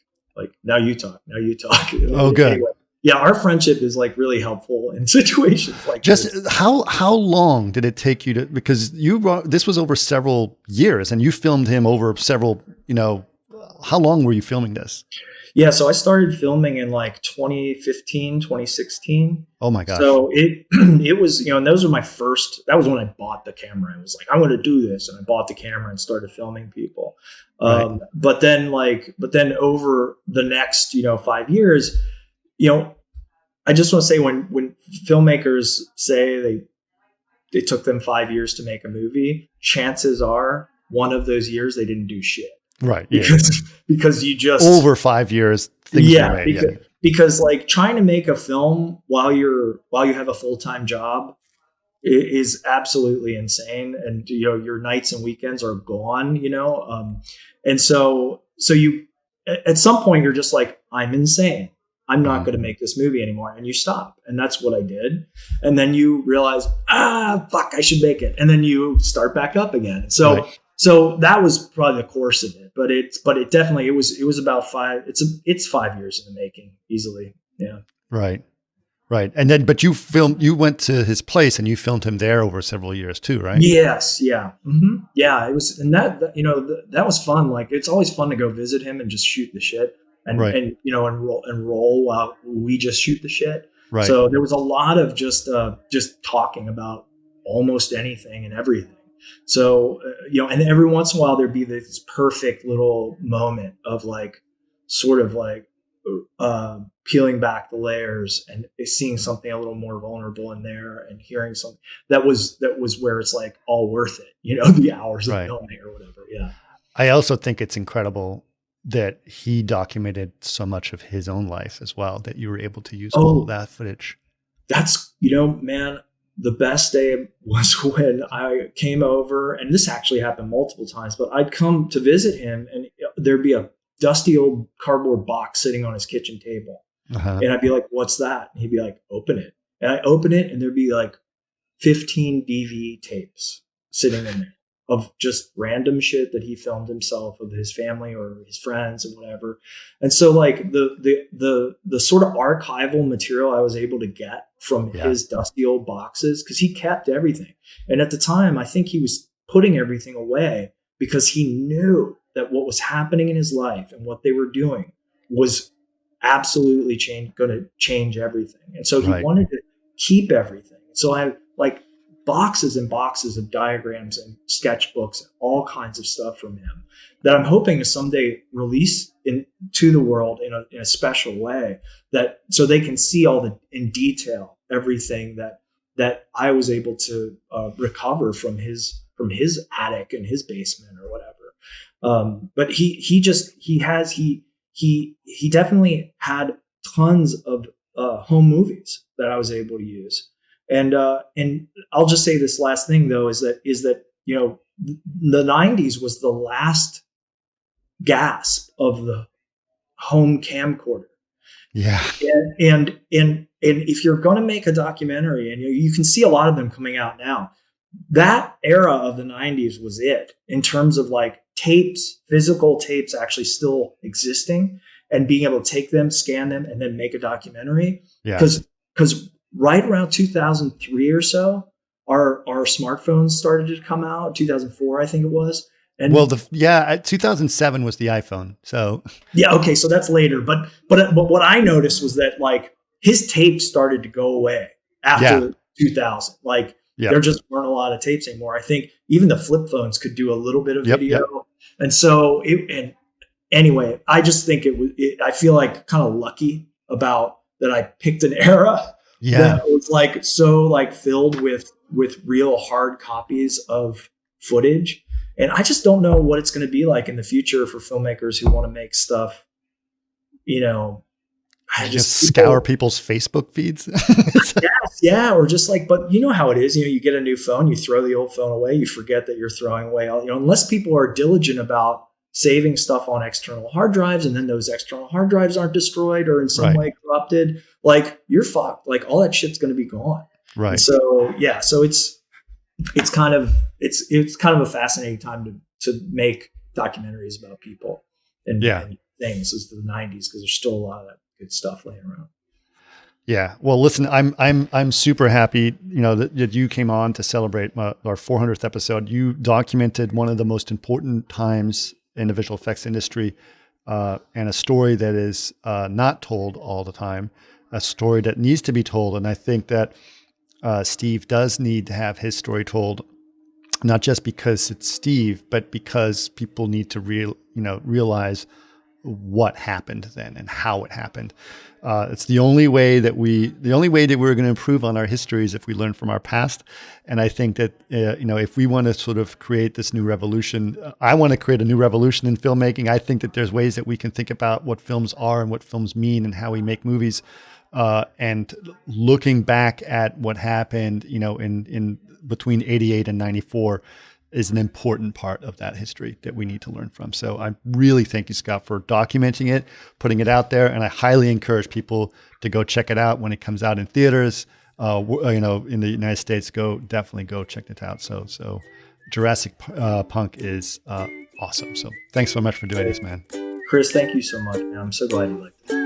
now you talk. Oh, good. Anyway, yeah, our friendship is like really helpful in situations like Just this. how long did it take you to, because this was over several years and you filmed him over several, how long were you filming this? Yeah, so I started filming in like 2015, 2016. Oh my gosh. So it was, and those were that was when I bought the camera. I was like, I'm going to do this. And I bought the camera and started filming people. Right. But then over the next, 5 years, I just want to say when filmmakers say they took them 5 years to make a movie, chances are one of those years they didn't do shit. Right. Because you just over 5 years. Because like trying to make a film while you have a full-time job is absolutely insane. And, your nights and weekends are gone, and so you, at some point you're just like, I'm insane. I'm not going to make this movie anymore. And you stop. And that's what I did. And then you realize, fuck, I should make it. And then you start back up again. So, right. So that was probably the course of it, but it definitely, it was about it's 5 years in the making easily. Yeah. Right. And then, but you went to his place and you filmed him there over several years too, right? Yes. Yeah. Mm-hmm. Yeah. It was, and that was fun. Like, it's always fun to go visit him and just shoot the shit and roll while we just shoot the shit. Right. So there was a lot of just talking about almost anything and everything. So, and every once in a while there'd be this perfect little moment of like, sort of like, peeling back the layers and seeing something a little more vulnerable in there and hearing something that was where it's like all worth it, the hours of filming or whatever. Yeah. I also think it's incredible that he documented so much of his own life as well, that you were able to use all of that footage. That's, man, the best day was when I came over, and this actually happened multiple times, but I'd come to visit him and there'd be a dusty old cardboard box sitting on his kitchen table. Uh-huh. And I'd be like, what's that? And he'd be like, open it. And I open it and there'd be like 15 DV tapes sitting in there of just random shit that he filmed himself with his family or his friends and whatever. And so like the sort of archival material I was able to get from his dusty old boxes, because he kept everything. And at the time, I think he was putting everything away because he knew that what was happening in his life and what they were doing was absolutely going to change everything. And so he wanted to keep everything. So I had like boxes and boxes of diagrams and sketchbooks and all kinds of stuff from him that I'm hoping to someday release to the world in a special way, that so they can see in detail everything that I was able to recover from his attic and his basement or whatever. But he definitely had tons of home movies that I was able to use. And I'll just say this last thing though, is that, the 90s was the last gasp of the home camcorder. Yeah. And if you're going to make a documentary, and you can see a lot of them coming out now, that era of the 90s was it, in terms of like tapes, physical tapes actually still existing and being able to take them, scan them, and then make a documentary. Yeah. Because right around 2003 or so, our smartphones started to come out. 2004, I think it was. And 2007 was the iPhone. So yeah, okay, so that's later. But what I noticed was that like his tapes started to go away after 2000. Like there just weren't a lot of tapes anymore. I think even the flip phones could do a little bit of video, and so anyway, I just think I feel like kind of lucky about that. I picked an era that was like so like filled with real hard copies of footage. And I just don't know what it's going to be like in the future for filmmakers who want to make stuff, I just scour people's Facebook feeds. Or just like, but you know how it is, you get a new phone, you throw the old phone away, you forget that you're throwing away all, unless people are diligent about saving stuff on external hard drives, and then those external hard drives aren't destroyed or in some way corrupted, like you're fucked. Like all that shit's going to be gone. Right. And so, so it's kind of a fascinating time to make documentaries about people and things as the 90s, because there's still a lot of that good stuff laying around. Yeah. Well, listen, I'm super happy, that you came on to celebrate our 400th episode. You documented one of the most important times in the visual effects industry, and a story that is not told all the time, a story that needs to be told. And I think that Steve does need to have his story told, not just because it's Steve, but because people need to realize what happened then and how it happened. It's the only way that we're going to improve on our history is if we learn from our past. And I think that, if we want to sort of create this new revolution, I want to create a new revolution in filmmaking. I think that there's ways that we can think about what films are and what films mean and how we make movies. And looking back at what happened, in between 88 and 94 is an important part of that history that we need to learn from. So I really thank you, Scott, for documenting it, putting it out there. And I highly encourage people to go check it out when it comes out in theaters. In the United States, definitely go check it out. So Jurassic Punk is awesome. So thanks so much for doing this, man. Chris, thank you so much, man. I'm so glad you liked it.